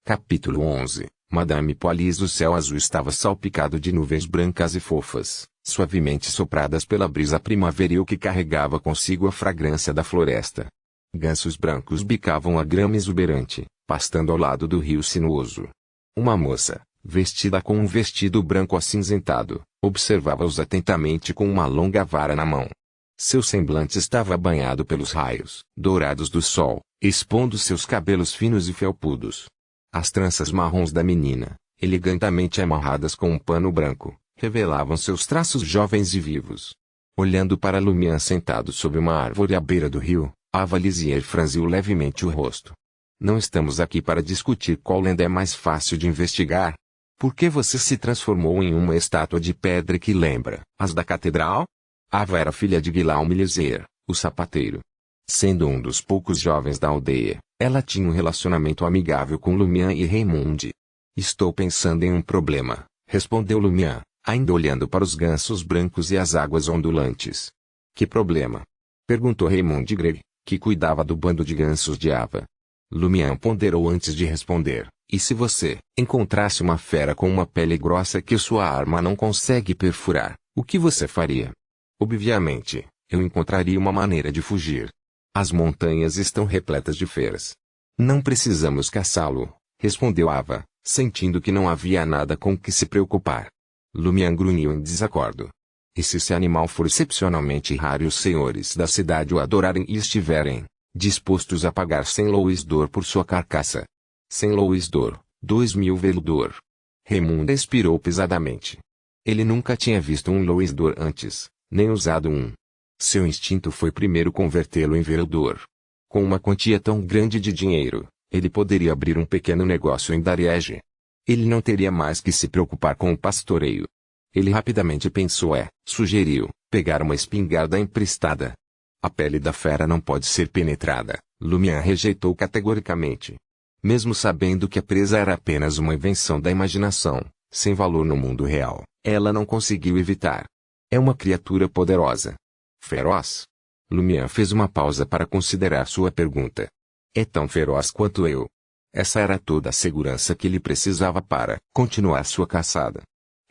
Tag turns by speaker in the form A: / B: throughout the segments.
A: Capítulo 11. Madame Polis. O céu azul estava salpicado de nuvens brancas e fofas, suavemente sopradas pela brisa primaveril que carregava consigo a fragrância da floresta. Gansos brancos bicavam a grama exuberante, pastando ao lado do rio sinuoso. Uma moça, vestida com um vestido branco acinzentado, observava-os atentamente com uma longa vara na mão. Seu semblante estava banhado pelos raios dourados do sol, expondo seus cabelos finos e felpudos. As tranças marrons da menina, elegantemente amarradas com um pano branco, revelavam seus traços jovens e vivos. Olhando para Lumian sentado sob uma árvore à beira do rio, Ava Lisier franziu levemente o rosto. Não estamos aqui para discutir qual lenda é mais fácil de investigar. Por que você se transformou em uma estátua de pedra que lembra as da catedral? Ava era filha de Guillaume Lisier, o sapateiro. Sendo um dos poucos jovens da aldeia, ela tinha um relacionamento amigável com Lumian e Raymonde. Estou pensando em um problema, respondeu Lumian, ainda olhando para os gansos brancos e as águas ondulantes. Que problema? Perguntou Raymonde Grey, que cuidava do bando de gansos de Ava. Lumian ponderou antes de responder. E se você encontrasse uma fera com uma pele grossa que sua arma não consegue perfurar, o que você faria? Obviamente, eu encontraria uma maneira de fugir. As montanhas estão repletas de feras. Não precisamos caçá-lo, respondeu Ava, sentindo que não havia nada com que se preocupar. Lumian grunhiu em desacordo. E se esse animal for excepcionalmente raro e os senhores da cidade o adorarem e estiverem dispostos a pagar 100 louis d'or por sua carcaça? 100 louis d'or, 2.000 velues d'or. Raymonde expirou pesadamente. Ele nunca tinha visto um louis d'or antes, nem usado um. Seu instinto foi primeiro convertê-lo em velues. Com uma quantia tão grande de dinheiro, ele poderia abrir um pequeno negócio em Dariege. Ele não teria mais que se preocupar com o pastoreio. Ele rapidamente pensou sugeriu, pegar uma espingarda emprestada. A pele da fera não pode ser penetrada, Lumian rejeitou categoricamente. Mesmo sabendo que a presa era apenas uma invenção da imaginação, sem valor no mundo real, ela não conseguiu evitar. É uma criatura poderosa. Feroz? Lumian fez uma pausa para considerar sua pergunta. É tão feroz quanto eu. Essa era toda a segurança que ele precisava para continuar sua caçada.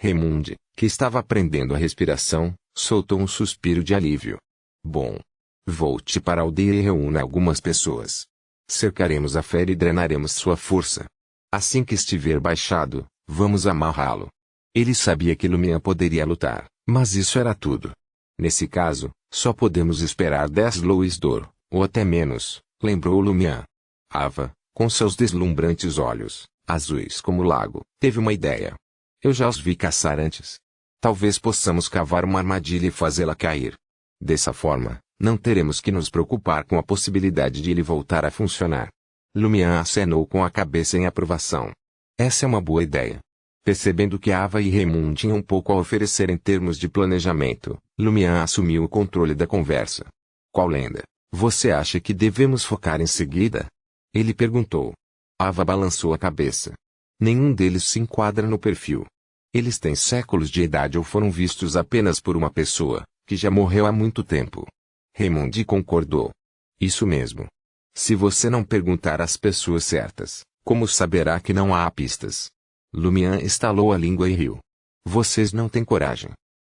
A: Raymonde, que estava aprendendo a respiração, soltou um suspiro de alívio. Bom. Volte para a aldeia e reúna algumas pessoas. Cercaremos a fera e drenaremos sua força. Assim que estiver baixado, vamos amarrá-lo. Ele sabia que Lumian poderia lutar, mas isso era tudo. Nesse caso, só podemos esperar 10 louis d'or, ou até menos, lembrou Lumian. Ava, com seus deslumbrantes olhos, azuis como o lago, teve uma ideia. Eu já os vi caçar antes. Talvez possamos cavar uma armadilha e fazê-la cair. Dessa forma, não teremos que nos preocupar com a possibilidade de ele voltar a funcionar. Lumian acenou com a cabeça em aprovação. Essa é uma boa ideia. Percebendo que Ava e Raymonde tinham pouco a oferecer em termos de planejamento, Lumian assumiu o controle da conversa. Qual lenda você acha que devemos focar em seguida? Ele perguntou. Ava balançou a cabeça. Nenhum deles se enquadra no perfil. Eles têm séculos de idade ou foram vistos apenas por uma pessoa, que já morreu há muito tempo. Raymonde concordou. Isso mesmo. Se você não perguntar às pessoas certas, como saberá que não há pistas? Lumian estalou a língua e riu. Vocês não têm coragem.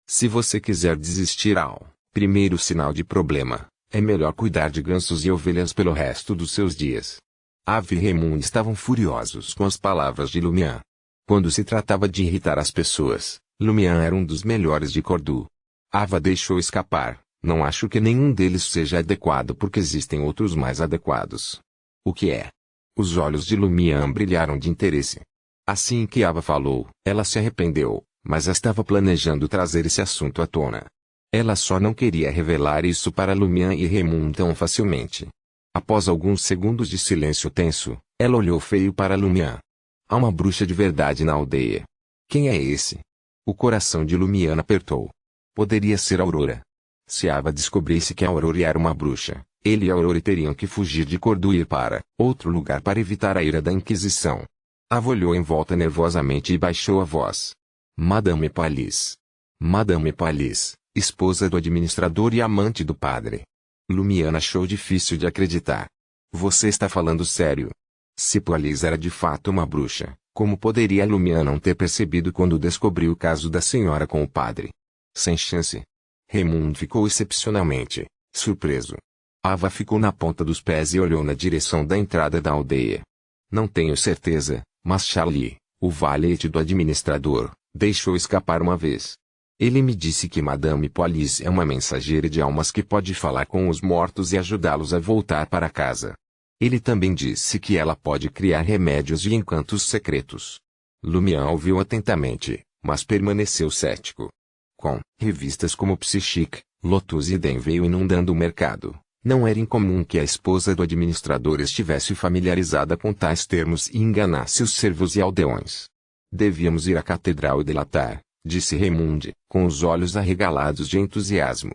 A: Se você quiser desistir ao primeiro sinal de problema, é melhor cuidar de gansos e ovelhas pelo resto dos seus dias. Ava e Raymonde estavam furiosos com as palavras de Lumian. Quando se tratava de irritar as pessoas, Lumian era um dos melhores de Cordoue. Ava deixou escapar. Não acho que nenhum deles seja adequado porque existem outros mais adequados. O que é? Os olhos de Lumian brilharam de interesse. Assim que Ava falou, ela se arrependeu, mas estava planejando trazer esse assunto à tona. Ela só não queria revelar isso para Lumian e Raymonde tão facilmente. Após alguns segundos de silêncio tenso, ela olhou feio para Lumian. Há uma bruxa de verdade na aldeia. Quem é esse? O coração de Lumian apertou. Poderia ser Aurora. Se Ava descobrisse que a Aurora era uma bruxa, ele e a Aurora teriam que fugir de Cordoue e ir para outro lugar para evitar a ira da Inquisição. Ava olhou em volta nervosamente e baixou a voz. Madame Polis. Madame Polis, esposa do administrador e amante do padre. Lumian achou difícil de acreditar. Você está falando sério? Se Poalise era de fato uma bruxa, como poderia Lumian não ter percebido quando descobriu o caso da senhora com o padre? Sem chance. Raimundo ficou excepcionalmente surpreso. Ava ficou na ponta dos pés e olhou na direção da entrada da aldeia. Não tenho certeza, mas Charlie, o valete do administrador, deixou escapar uma vez. Ele me disse que Madame Poalise é uma mensageira de almas que pode falar com os mortos e ajudá-los a voltar para casa. Ele também disse que ela pode criar remédios e encantos secretos. Lumian ouviu atentamente, mas permaneceu cético. Com revistas como Psychic, Lotus e Den veio inundando o mercado, não era incomum que a esposa do administrador estivesse familiarizada com tais termos e enganasse os servos e aldeões. Devíamos ir à catedral e delatar, disse Raimundo, com os olhos arregalados de entusiasmo.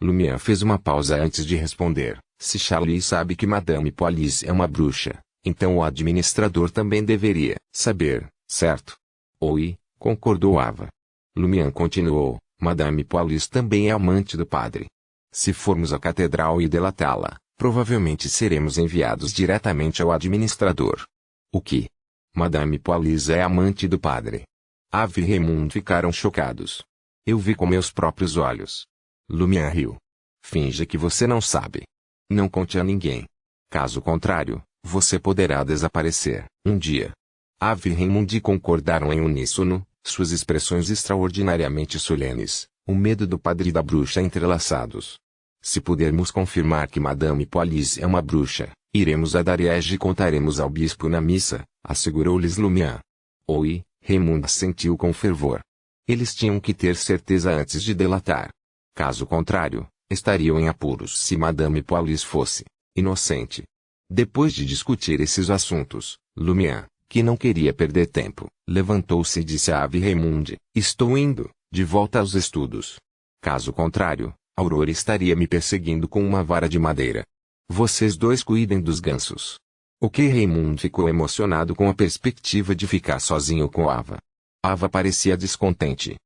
A: Lumian fez uma pausa antes de responder. Se Charlie sabe que Madame Poalise é uma bruxa, então o administrador também deveria saber, certo? Oi, concordou Ava. Lumian continuou, Madame Poalise também é amante do padre. Se formos à catedral e delatá-la, provavelmente seremos enviados diretamente ao administrador. O que? Madame Poalise é amante do padre. Ava e Raimundo ficaram chocados. Eu vi com meus próprios olhos. Lumian riu. Finja que você não sabe. Não conte a ninguém. Caso contrário, você poderá desaparecer, um dia. Ava e Raimundo concordaram em uníssono, suas expressões extraordinariamente solenes, o medo do padre e da bruxa entrelaçados. Se pudermos confirmar que Madame Poalise é uma bruxa, iremos a Dariege e contaremos ao bispo na missa, assegurou-lhes Lumian. Oi, Raimundo assentiu com fervor. Eles tinham que ter certeza antes de delatar. Caso contrário, estariam em apuros se Madame Poalise fosse inocente. Depois de discutir esses assuntos, Lumian, que não queria perder tempo, levantou-se e disse a Ava e Raimundo, estou indo, de volta aos estudos. Caso contrário, Aurora estaria me perseguindo com uma vara de madeira. Vocês dois cuidem dos gansos. O que Raimundo ficou emocionado com a perspectiva de ficar sozinho com Ava. Ava parecia descontente.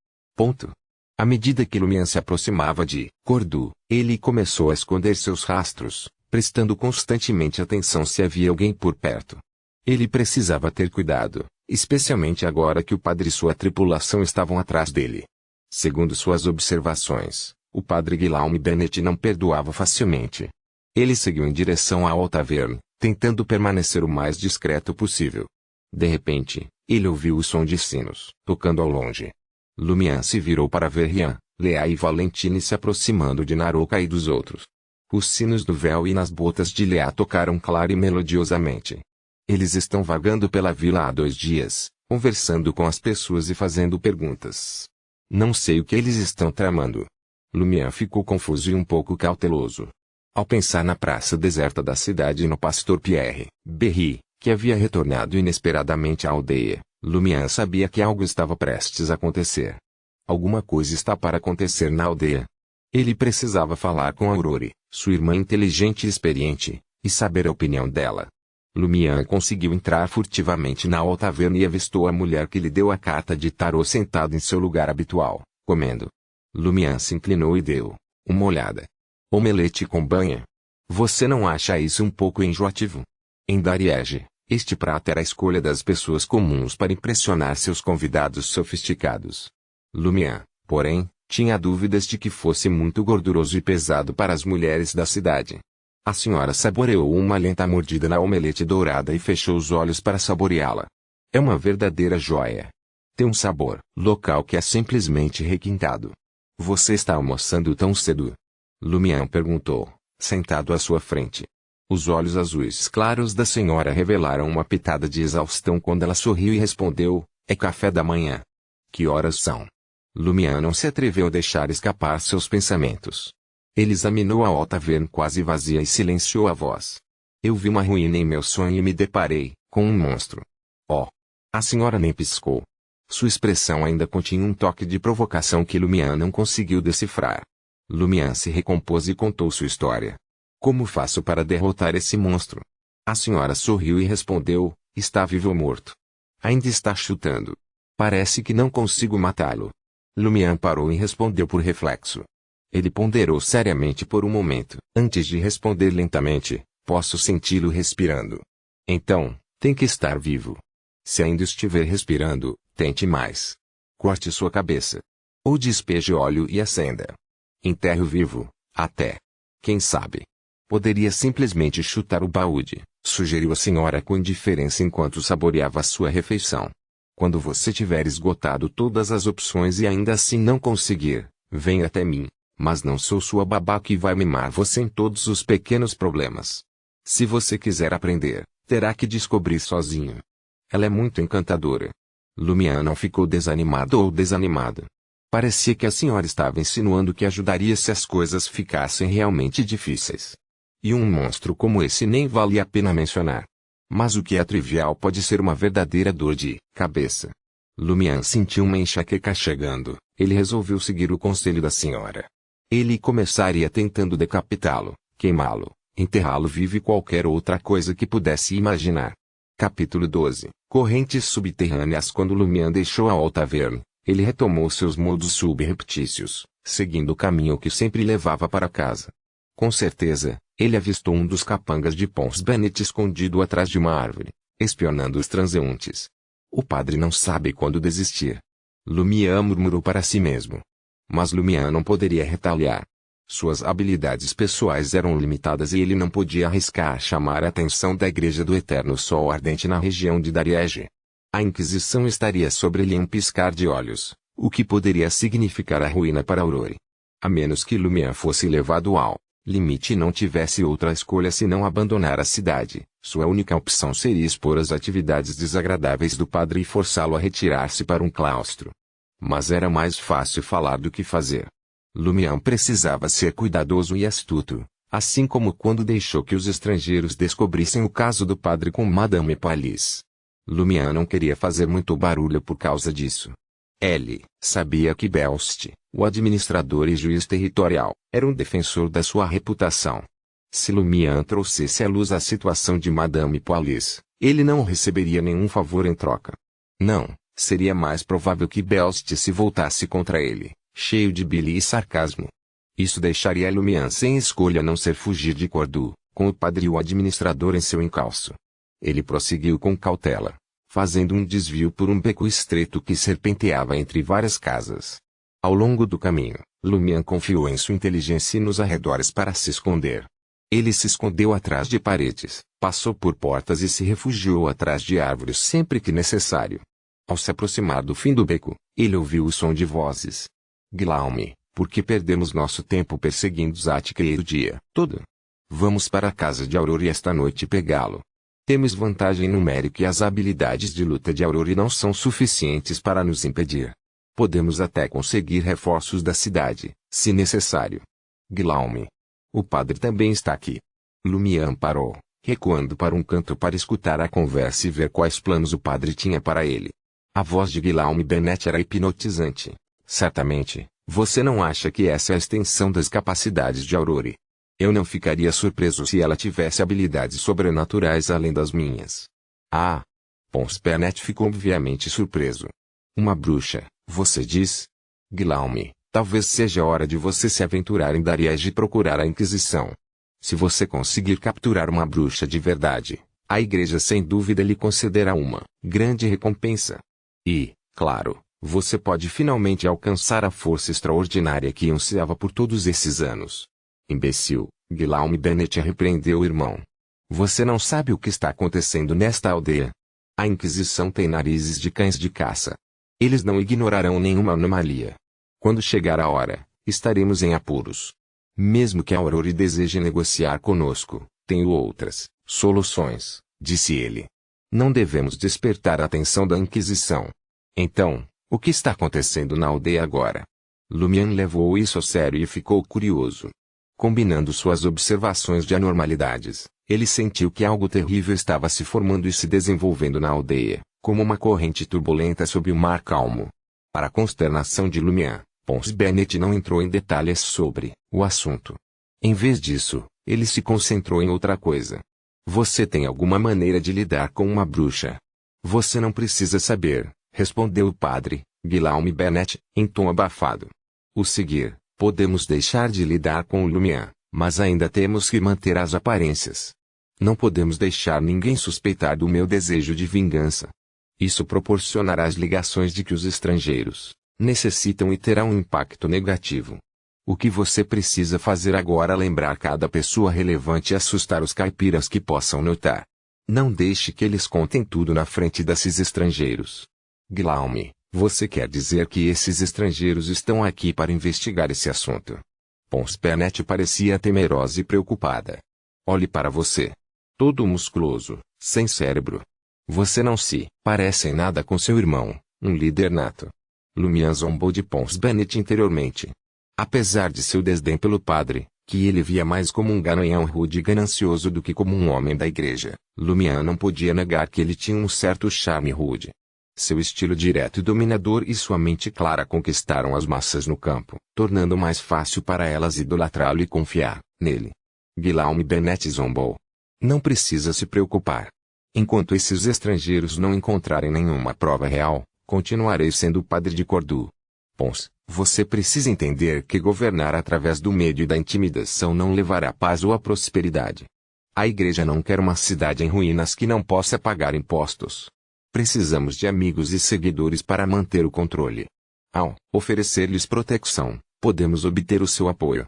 A: À medida que Lumian se aproximava de Cordu, ele começou a esconder seus rastros, prestando constantemente atenção se havia alguém por perto. Ele precisava ter cuidado, especialmente agora que o padre e sua tripulação estavam atrás dele. Segundo suas observações, o padre Guillaume Bennett não perdoava facilmente. Ele seguiu em direção à Altaverne, tentando permanecer o mais discreto possível. De repente, ele ouviu o som de sinos, tocando ao longe. Lumian se virou para ver Rian, Lea e Valentine se aproximando de Naroka e dos outros. Os sinos do véu e nas botas de Lea tocaram claro e melodiosamente. Eles estão vagando pela vila há 2 dias, conversando com as pessoas e fazendo perguntas. Não sei o que eles estão tramando. Lumian ficou confuso e um pouco cauteloso. Ao pensar na praça deserta da cidade e no pastor Pierre Berry, que havia retornado inesperadamente à aldeia, Lumian sabia que algo estava prestes a acontecer. Alguma coisa está para acontecer na aldeia. Ele precisava falar com Aurore, sua irmã inteligente e experiente, e saber a opinião dela. Lumian conseguiu entrar furtivamente na Altaverne e avistou a mulher que lhe deu a carta de tarô sentada em seu lugar habitual, comendo. Lumian se inclinou e deu uma olhada. Omelete com banha. Você não acha isso um pouco enjoativo? Em Dariege, este prato era a escolha das pessoas comuns para impressionar seus convidados sofisticados. Lumian, porém, tinha dúvidas de que fosse muito gorduroso e pesado para as mulheres da cidade. A senhora saboreou uma lenta mordida na omelete dourada e fechou os olhos para saboreá-la. É uma verdadeira joia. Tem um sabor local que é simplesmente requintado. Você está almoçando tão cedo? Lumian perguntou, sentado à sua frente. Os olhos azuis claros da senhora revelaram uma pitada de exaustão quando ela sorriu e respondeu, é café da manhã. Que horas são? Lumian não se atreveu a deixar escapar seus pensamentos. Ele examinou a Altaverne quase vazia e silenciou a voz. Eu vi uma ruína em meu sonho e me deparei com um monstro. Oh! A senhora nem piscou. Sua expressão ainda continha um toque de provocação que Lumian não conseguiu decifrar. Lumian se recompôs e contou sua história. Como faço para derrotar esse monstro? A senhora sorriu e respondeu, está vivo ou morto? Ainda está chutando. Parece que não consigo matá-lo. Lumian parou e respondeu por reflexo. Ele ponderou seriamente por um momento. Antes de responder lentamente, posso senti-lo respirando. Então, Tem que estar vivo. Se ainda estiver respirando, tente mais. Corte sua cabeça. Ou despeje óleo e acenda. Enterre-o vivo, até. Quem sabe? Poderia simplesmente chutar o balde, sugeriu a senhora com indiferença enquanto saboreava sua refeição. Quando você tiver esgotado todas as opções e ainda assim não conseguir, venha até mim, mas não sou sua babá que vai mimar você em todos os pequenos problemas. Se você quiser aprender, terá que descobrir sozinho. Ela é muito encantadora. Lumian não ficou desanimado ou desanimada. Parecia que a senhora estava insinuando que ajudaria se as coisas ficassem realmente difíceis. E um monstro como esse nem vale a pena mencionar. Mas o que é trivial pode ser uma verdadeira dor de cabeça. Lumian sentiu uma enxaqueca chegando. Ele resolveu seguir o conselho da senhora. Ele começaria tentando decapitá-lo, queimá-lo, enterrá-lo vivo e qualquer outra coisa que pudesse imaginar. Capítulo 12. Correntes subterrâneas. Quando Lumian deixou a Altaverne, ele retomou seus modos subreptícios, seguindo o caminho que sempre levava para casa. Com certeza, ele avistou um dos capangas de Pons Bennett escondido atrás de uma árvore, espionando os transeuntes. O padre não sabe quando desistir. Lumian murmurou para si mesmo. Mas Lumian não poderia retaliar. Suas habilidades pessoais eram limitadas e ele não podia arriscar chamar a atenção da Igreja do Eterno Sol Ardente na região de Dariege. A Inquisição estaria sobre ele em um piscar de olhos, o que poderia significar a ruína para Aurore. A menos que Lumian fosse levado ao limite e não tivesse outra escolha senão abandonar a cidade, sua única opção seria expor as atividades desagradáveis do padre e forçá-lo a retirar-se para um claustro. Mas era mais fácil falar do que fazer. Lumian precisava ser cuidadoso e astuto, assim como quando deixou que os estrangeiros descobrissem o caso do padre com Madame Palisse. Lumian não queria fazer muito barulho por causa disso. Ele sabia que Belst, o administrador e juiz territorial, era um defensor da sua reputação. Se Lumian trouxesse à luz a situação de Madame Palisse, ele não receberia nenhum favor em troca. Não, seria mais provável que Belst se voltasse contra ele, cheio de bile e sarcasmo. Isso deixaria Lumian sem escolha a não ser fugir de Cordoue, com o padre e o administrador em seu encalço. Ele prosseguiu com cautela, fazendo um desvio por um beco estreito que serpenteava entre várias casas. Ao longo do caminho, Lumian confiou em sua inteligência e nos arredores para se esconder. Ele se escondeu atrás de paredes, passou por portas e se refugiou atrás de árvores sempre que necessário. Ao se aproximar do fim do beco, ele ouviu o som de vozes. Guillaume, por que perdemos nosso tempo perseguindo Zatke o dia todo? Vamos para a casa de Aurore esta noite e pegá-lo. Temos vantagem numérica e as habilidades de luta de Aurore não são suficientes para nos impedir. Podemos até conseguir reforços da cidade, se necessário. Guillaume. O padre também está aqui. Lumian parou, recuando para um canto para escutar a conversa e ver quais planos o padre tinha para ele. A voz de Guillaume Bennett era hipnotizante. Certamente, você não acha que essa é a extensão das capacidades de Aurore? Eu não ficaria surpreso se ela tivesse habilidades sobrenaturais além das minhas. Ah! Pons Bennett ficou obviamente surpreso. Uma bruxa, você diz? Guillaume, talvez seja hora de você se aventurar em Dariege e procurar a Inquisição. Se você conseguir capturar uma bruxa de verdade, a igreja sem dúvida lhe concederá uma grande recompensa. E, claro, você pode finalmente alcançar a força extraordinária que ansiava por todos esses anos. Imbecil, Guillaume Bennett repreendeu o irmão. Você não sabe o que está acontecendo nesta aldeia. A Inquisição tem narizes de cães de caça. Eles não ignorarão nenhuma anomalia. Quando chegar a hora, estaremos em apuros. Mesmo que a Aurore deseje negociar conosco, tenho outras soluções, disse ele. Não devemos despertar a atenção da Inquisição. Então, o que está acontecendo na aldeia agora? Lumian levou isso a sério e ficou curioso. Combinando suas observações de anormalidades, ele sentiu que algo terrível estava se formando e se desenvolvendo na aldeia, como uma corrente turbulenta sob o mar calmo. Para a consternação de Lumian, Pons Bennett não entrou em detalhes sobre o assunto. Em vez disso, ele se concentrou em outra coisa. Você tem alguma maneira de lidar com uma bruxa? Você não precisa saber, respondeu o padre, Guillaume Bennett, em tom abafado. O seguir. Podemos deixar de lidar com o Lumian, mas ainda temos que manter as aparências. Não podemos deixar ninguém suspeitar do meu desejo de vingança. Isso proporcionará as ligações de que os estrangeiros necessitam e terá um impacto negativo. O que você precisa fazer agora é lembrar cada pessoa relevante e assustar os caipiras que possam notar. Não deixe que eles contem tudo na frente desses estrangeiros. Guillaume, você quer dizer que esses estrangeiros estão aqui para investigar esse assunto? Pons Bennett parecia temerosa e preocupada. Olhe para você. Todo musculoso, sem cérebro. Você não se parece em nada com seu irmão, um líder nato. Lumian zombou de Pons Bennett interiormente. Apesar de seu desdém pelo padre, que ele via mais como um garanhão rude e ganancioso do que como um homem da igreja, Lumian não podia negar que ele tinha um certo charme rude. Seu estilo direto e dominador e sua mente clara conquistaram as massas no campo, tornando mais fácil para elas idolatrá-lo e confiar nele. Guillaume Bennett zombou. Não precisa se preocupar. Enquanto esses estrangeiros não encontrarem nenhuma prova real, continuarei sendo o padre de Cordu. Pons, você precisa entender que governar através do medo e da intimidação não levará à paz ou à prosperidade. A igreja não quer uma cidade em ruínas que não possa pagar impostos. Precisamos de amigos e seguidores para manter o controle. Ao oferecer-lhes proteção, podemos obter o seu apoio.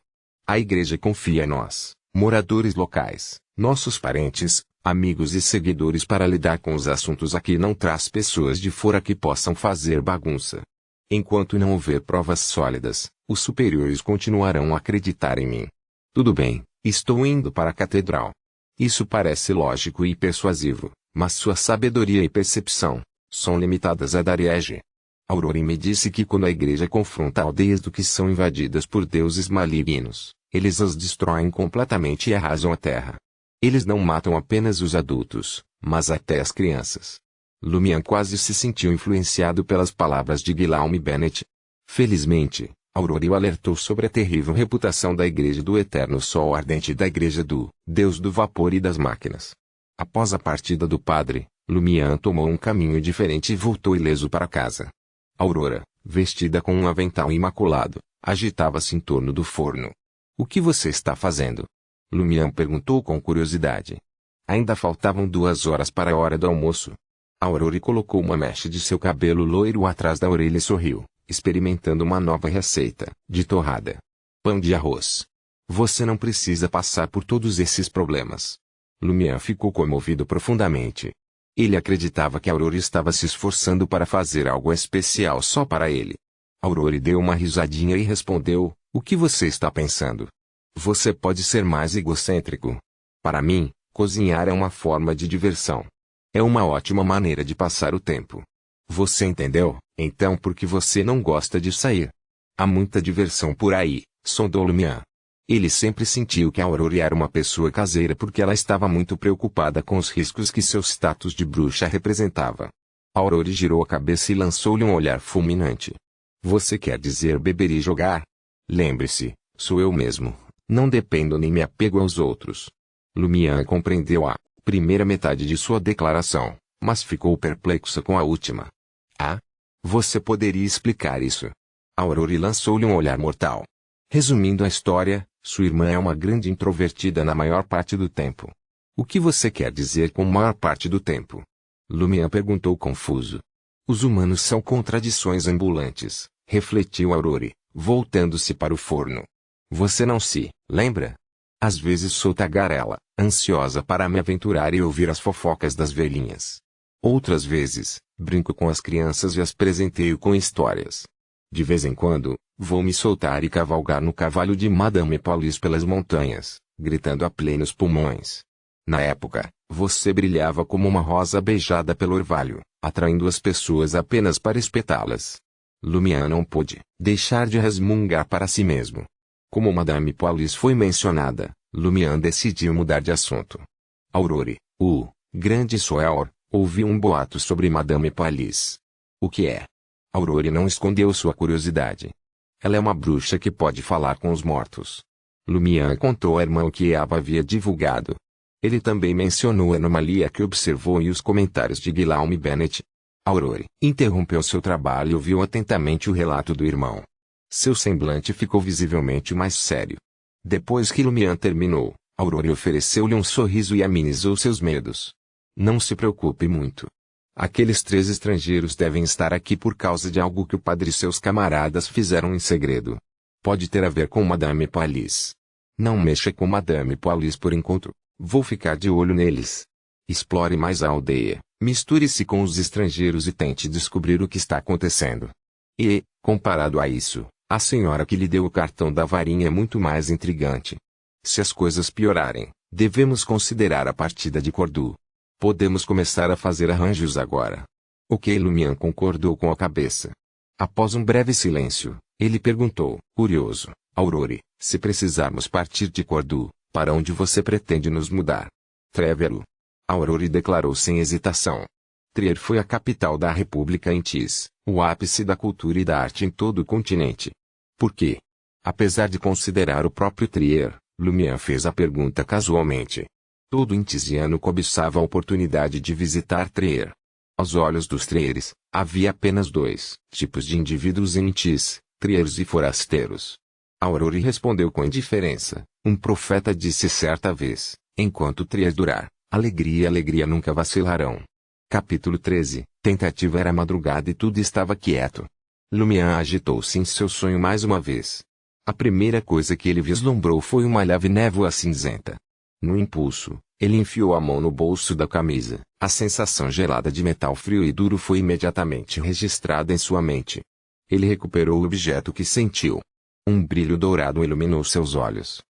A: A igreja confia em nós, moradores locais, nossos parentes, amigos e seguidores para lidar com os assuntos aqui e não traz pessoas de fora que possam fazer bagunça. Enquanto não houver provas sólidas, os superiores continuarão a acreditar em mim. Tudo bem, estou indo para a catedral. Isso parece lógico e persuasivo, mas sua sabedoria e percepção são limitadas a Dariege. Aurora me disse que quando a igreja confronta aldeias do que são invadidas por deuses malignos, eles as destroem completamente e arrasam a terra. Eles não matam apenas os adultos, mas até as crianças. Lumian quase se sentiu influenciado pelas palavras de Guillaume Bennett. Felizmente, Aurora o alertou sobre a terrível reputação da Igreja do Eterno Sol Ardente e da Igreja do Deus do Vapor e das Máquinas. Após a partida do padre, Lumian tomou um caminho diferente e voltou ileso para casa. Aurora, vestida com um avental imaculado, agitava-se em torno do forno. O que você está fazendo? Lumian perguntou com curiosidade. Ainda faltavam 2 horas para a hora do almoço. Aurora colocou uma mecha de seu cabelo loiro atrás da orelha e sorriu, experimentando uma nova receita, de torrada. Pão de arroz. Você não precisa passar por todos esses problemas. Lumian ficou comovido profundamente. Ele acreditava que Aurora estava se esforçando para fazer algo especial só para ele. Aurora deu uma risadinha e respondeu, o que você está pensando? Você pode ser mais egocêntrico. Para mim, cozinhar é uma forma de diversão. É uma ótima maneira de passar o tempo. Você entendeu, então por que você não gosta de sair? Há muita diversão por aí, sondou Lumian. Ele sempre sentiu que Aurora era uma pessoa caseira porque ela estava muito preocupada com os riscos que seu status de bruxa representava. Aurora girou a cabeça e lançou-lhe um olhar fulminante. Você quer dizer beber e jogar? Lembre-se, sou eu mesmo, não dependo nem me apego aos outros. Lumian compreendeu a primeira metade de sua declaração, mas ficou perplexa com a última. Ah? Você poderia explicar isso? Aurora lançou-lhe um olhar mortal. Resumindo a história, sua irmã é uma grande introvertida na maior parte do tempo. O que você quer dizer com maior parte do tempo? Lumian perguntou confuso. Os humanos são contradições ambulantes, refletiu Aurora, voltando-se para o forno. Você não se lembra? Às vezes sou tagarela, ansiosa para me aventurar e ouvir as fofocas das velhinhas. Outras vezes, brinco com as crianças e as presenteio com histórias. De vez em quando, vou me soltar e cavalgar no cavalo de Madame Paulis pelas montanhas, gritando a plenos pulmões. Na época, você brilhava como uma rosa beijada pelo orvalho, atraindo as pessoas apenas para espetá-las. Lumian não pôde deixar de resmungar para si mesmo. Como Madame Paulis foi mencionada, Lumian decidiu mudar de assunto. Aurora, o grande Soeor, ouviu um boato sobre Madame Paulis. O que é? Aurora não escondeu sua curiosidade. Ela é uma bruxa que pode falar com os mortos. Lumian contou à irmã o que Eva havia divulgado. Ele também mencionou a anomalia que observou e os comentários de Guillaume Bennett. Aurora interrompeu seu trabalho e ouviu atentamente o relato do irmão. Seu semblante ficou visivelmente mais sério. Depois que Lumian terminou, Aurore ofereceu-lhe um sorriso e amenizou seus medos. Não se preocupe muito. Aqueles 3 estrangeiros devem estar aqui por causa de algo que o padre e seus camaradas fizeram em segredo. Pode ter a ver com Madame Poalis. Não mexa com Madame Poalis por enquanto. Vou ficar de olho neles. Explore mais a aldeia, misture-se com os estrangeiros e tente descobrir o que está acontecendo. E, comparado a isso, a senhora que lhe deu o cartão da varinha é muito mais intrigante. Se as coisas piorarem, devemos considerar a partida de Cordu. Podemos começar a fazer arranjos agora. Ok, Lumian concordou com a cabeça. Após um breve silêncio, ele perguntou, curioso, Aurore, se precisarmos partir de Cordu, para onde você pretende nos mudar? Trevero. Aurore declarou sem hesitação. Trier foi a capital da República em Tis, o ápice da cultura e da arte em todo o continente. Por quê? Apesar de considerar o próprio Trier, Lumian fez a pergunta casualmente. Todo intisiano cobiçava a oportunidade de visitar Trier. Aos olhos dos Trieres, havia apenas 2 tipos de indivíduos em Tis, Trieres e forasteiros. Aurore respondeu com indiferença. Um profeta disse certa vez, enquanto Trier durar, alegria e alegria nunca vacilarão. Capítulo 13. Tentativa. Era madrugada e tudo estava quieto. Lumian agitou-se em seu sonho mais uma vez. A primeira coisa que ele vislumbrou foi uma leve névoa cinzenta. No impulso, ele enfiou a mão no bolso da camisa. A sensação gelada de metal frio e duro foi imediatamente registrada em sua mente. Ele recuperou o objeto que sentiu. Um brilho dourado iluminou seus olhos.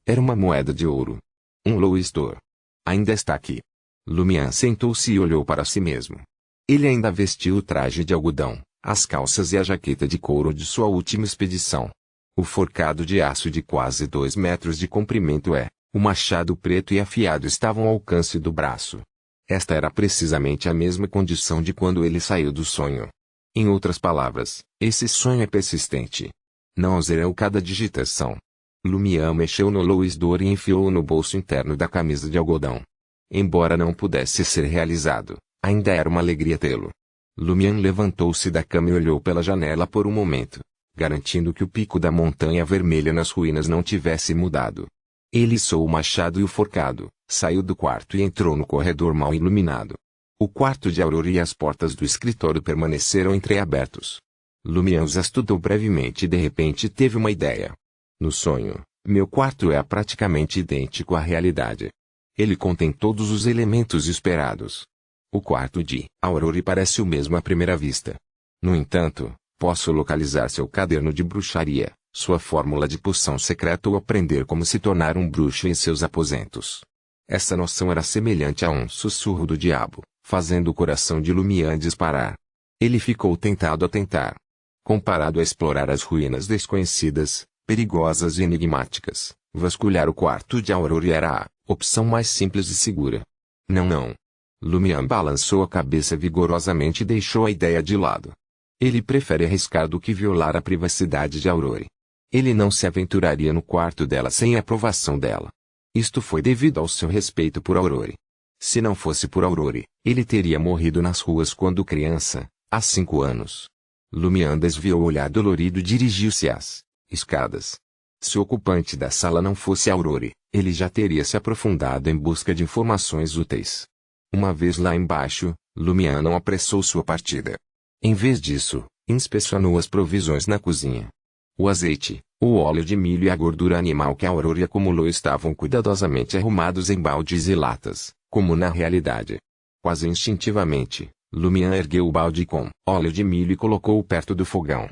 A: Era uma moeda de ouro. Um Louis d'Or. Ainda está aqui. Lumian sentou-se e olhou para si mesmo. Ele ainda vestiu o traje de algodão, as calças e a jaqueta de couro de sua última expedição. O forcado de aço de quase 2 metros de comprimento o machado preto e afiado estavam ao alcance do braço. Esta era precisamente a mesma condição de quando ele saiu do sonho. Em outras palavras, esse sonho é persistente. Não zerou cada digitação. Lumian mexeu no Louis d'Or e enfiou-o no bolso interno da camisa de algodão. Embora não pudesse ser realizado, ainda era uma alegria tê-lo. Lumian levantou-se da cama e olhou pela janela por um momento, garantindo que o pico da montanha vermelha nas ruínas não tivesse mudado. Ele içou o machado e o forcado, saiu do quarto e entrou no corredor mal iluminado. O quarto de Aurore e as portas do escritório permaneceram entreabertos. Lumian os estudou brevemente e de repente teve uma ideia. No sonho, meu quarto é praticamente idêntico à realidade. Ele contém todos os elementos esperados. O quarto de Aurore parece o mesmo à primeira vista. No entanto, posso localizar seu caderno de bruxaria, sua fórmula de poção secreta ou aprender como se tornar um bruxo em seus aposentos. Essa noção era semelhante a um sussurro do diabo, fazendo o coração de Lumian disparar. Ele ficou tentado a tentar. Comparado a explorar as ruínas desconhecidas, perigosas e enigmáticas, vasculhar o quarto de Aurore era a opção mais simples e segura. Não. Lumian balançou a cabeça vigorosamente e deixou a ideia de lado. Ele prefere arriscar do que violar a privacidade de Aurore. Ele não se aventuraria no quarto dela sem a aprovação dela. Isto foi devido ao seu respeito por Aurore. Se não fosse por Aurore, ele teria morrido nas ruas quando criança, há 5 anos. Lumian desviou o olhar dolorido e dirigiu-se às escadas. Se o ocupante da sala não fosse Aurore, ele já teria se aprofundado em busca de informações úteis. Uma vez lá embaixo, Lumian não apressou sua partida. Em vez disso, inspecionou as provisões na cozinha. O azeite, o óleo de milho e a gordura animal que Aurore acumulou estavam cuidadosamente arrumados em baldes e latas, como na realidade. Quase instintivamente, Lumian ergueu o balde com óleo de milho e colocou-o perto do fogão.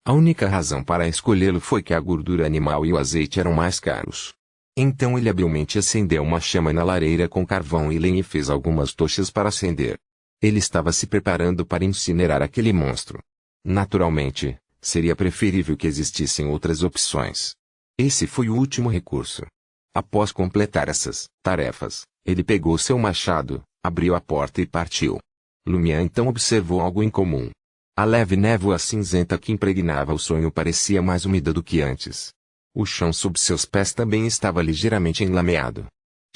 A: A única razão para escolhê-lo foi que a gordura animal e o azeite eram mais caros. Então ele habilmente acendeu uma chama na lareira com carvão e lenha e fez algumas tochas para acender. Ele estava se preparando para incinerar aquele monstro. Naturalmente, seria preferível que existissem outras opções. Esse foi o último recurso. Após completar essas tarefas, ele pegou seu machado, abriu a porta e partiu. Lumian então observou algo incomum. A leve névoa cinzenta que impregnava o sonho parecia mais úmida do que antes. O chão sob seus pés também estava ligeiramente enlameado.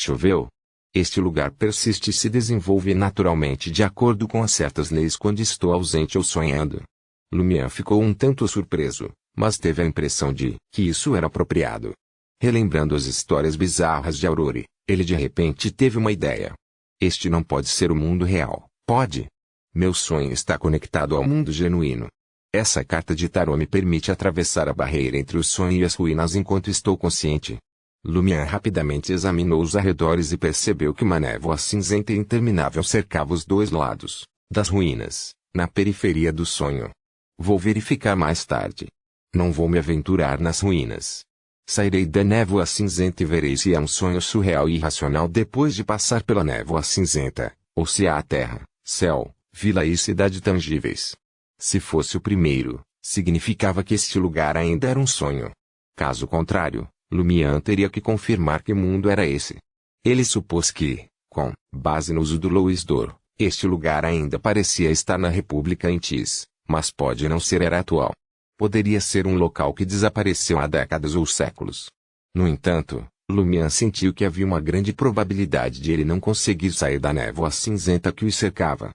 A: Choveu? Este lugar persiste e se desenvolve naturalmente de acordo com certas leis quando estou ausente ou sonhando. Lumian ficou um tanto surpreso, mas teve a impressão de que isso era apropriado. Relembrando as histórias bizarras de Aurore, ele de repente teve uma ideia. Este não pode ser o mundo real, pode? Meu sonho está conectado ao mundo genuíno. Essa carta de tarô me permite atravessar a barreira entre o sonho e as ruínas enquanto estou consciente. Lumière rapidamente examinou os arredores e percebeu que uma névoa cinzenta e interminável cercava os dois lados das ruínas, na periferia do sonho. Vou verificar mais tarde. Não vou me aventurar nas ruínas. Sairei da névoa cinzenta e verei se é um sonho surreal e irracional depois de passar pela névoa cinzenta, ou se há terra, céu, vila e cidade tangíveis. Se fosse o primeiro, significava que este lugar ainda era um sonho. Caso contrário, Lumière teria que confirmar que mundo era esse. Ele supôs que, com base no uso do Louis-d'Or, este lugar ainda parecia estar na República Antis, mas pode não ser era atual. Poderia ser um local que desapareceu há décadas ou séculos. No entanto, Lumière sentiu que havia uma grande probabilidade de ele não conseguir sair da névoa cinzenta que o cercava.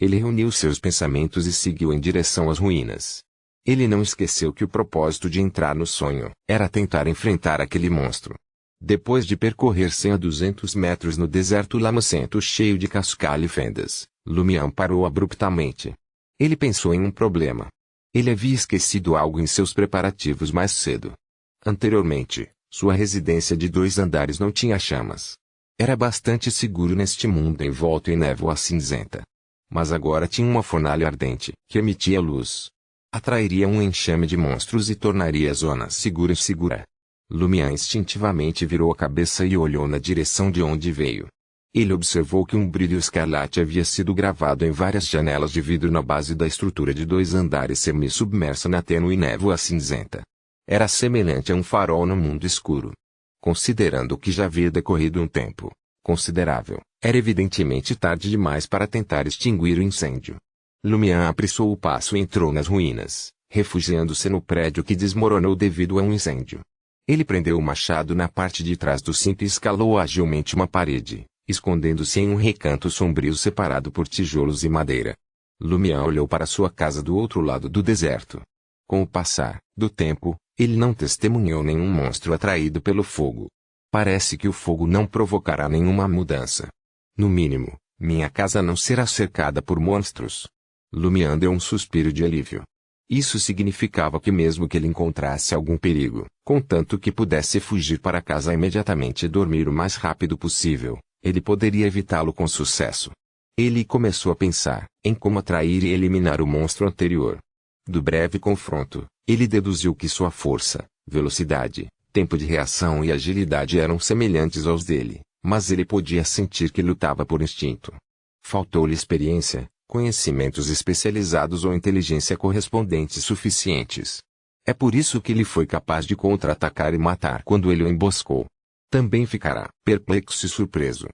A: Ele reuniu seus pensamentos e seguiu em direção às ruínas. Ele não esqueceu que o propósito de entrar no sonho era tentar enfrentar aquele monstro. Depois de percorrer 100 a 200 metros no deserto lamacento cheio de cascalho e fendas, Lumière parou abruptamente. Ele pensou em um problema. Ele havia esquecido algo em seus preparativos mais cedo. Anteriormente, sua residência de 2 andares não tinha chamas. Era bastante seguro neste mundo envolto em névoa cinzenta. Mas agora tinha uma fornalha ardente, que emitia luz. Atrairia um enxame de monstros e tornaria a zona segura. Lumière instintivamente virou a cabeça e olhou na direção de onde veio. Ele observou que um brilho escarlate havia sido gravado em várias janelas de vidro na base da estrutura de 2 andares semi-submersa na tênue névoa cinzenta. Era semelhante a um farol no mundo escuro. Considerando que já havia decorrido um tempo considerável, era evidentemente tarde demais para tentar extinguir o incêndio. Lumière apressou o passo e entrou nas ruínas, refugiando-se no prédio que desmoronou devido a um incêndio. Ele prendeu o machado na parte de trás do cinto e escalou agilmente uma parede, escondendo-se em um recanto sombrio separado por tijolos e madeira. Lumière olhou para sua casa do outro lado do deserto. Com o passar do tempo, ele não testemunhou nenhum monstro atraído pelo fogo. Parece que o fogo não provocará nenhuma mudança. No mínimo, minha casa não será cercada por monstros. Lumière deu um suspiro de alívio. Isso significava que mesmo que ele encontrasse algum perigo, contanto que pudesse fugir para casa imediatamente e dormir o mais rápido possível, ele poderia evitá-lo com sucesso. Ele começou a pensar em como atrair e eliminar o monstro anterior. Do breve confronto, ele deduziu que sua força, velocidade, tempo de reação e agilidade eram semelhantes aos dele, mas ele podia sentir que lutava por instinto. Faltou-lhe experiência, conhecimentos especializados ou inteligência correspondentes suficientes. É por isso que ele foi capaz de contra-atacar e matar quando ele o emboscou. Também ficará perplexo e surpreso.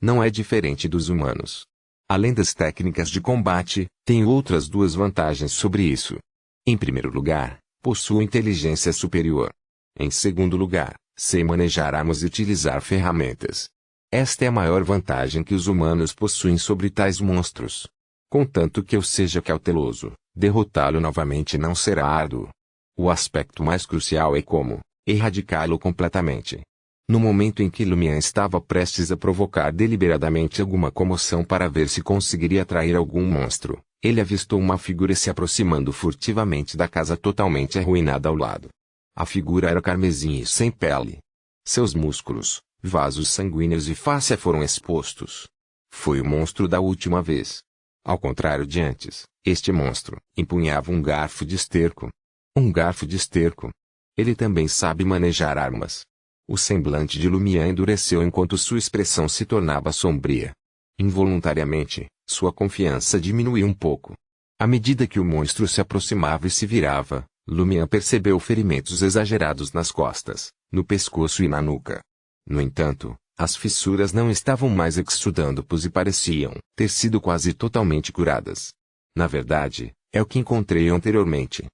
A: Não é diferente dos humanos. Além das técnicas de combate, tem outras 2 vantagens sobre isso. Em primeiro lugar, possui inteligência superior. Em segundo lugar, sei manejar armas e utilizar ferramentas. Esta é a maior vantagem que os humanos possuem sobre tais monstros. Contanto que eu seja cauteloso, derrotá-lo novamente não será árduo. O aspecto mais crucial é como erradicá-lo completamente. No momento em que Lumière estava prestes a provocar deliberadamente alguma comoção para ver se conseguiria atrair algum monstro, ele avistou uma figura se aproximando furtivamente da casa totalmente arruinada ao lado. A figura era carmesim e sem pele. Seus músculos, vasos sanguíneos e face foram expostos. Foi o monstro da última vez. Ao contrário de antes, este monstro empunhava um garfo de esterco. Um garfo de esterco. Ele também sabe manejar armas. O semblante de Lumière endureceu enquanto sua expressão se tornava sombria. Involuntariamente, sua confiança diminuiu um pouco. À medida que o monstro se aproximava e se virava, Lumière percebeu ferimentos exagerados nas costas, no pescoço e na nuca. No entanto, as fissuras não estavam mais exudando-pus e pareciam ter sido quase totalmente curadas. Na verdade, é o que encontrei anteriormente.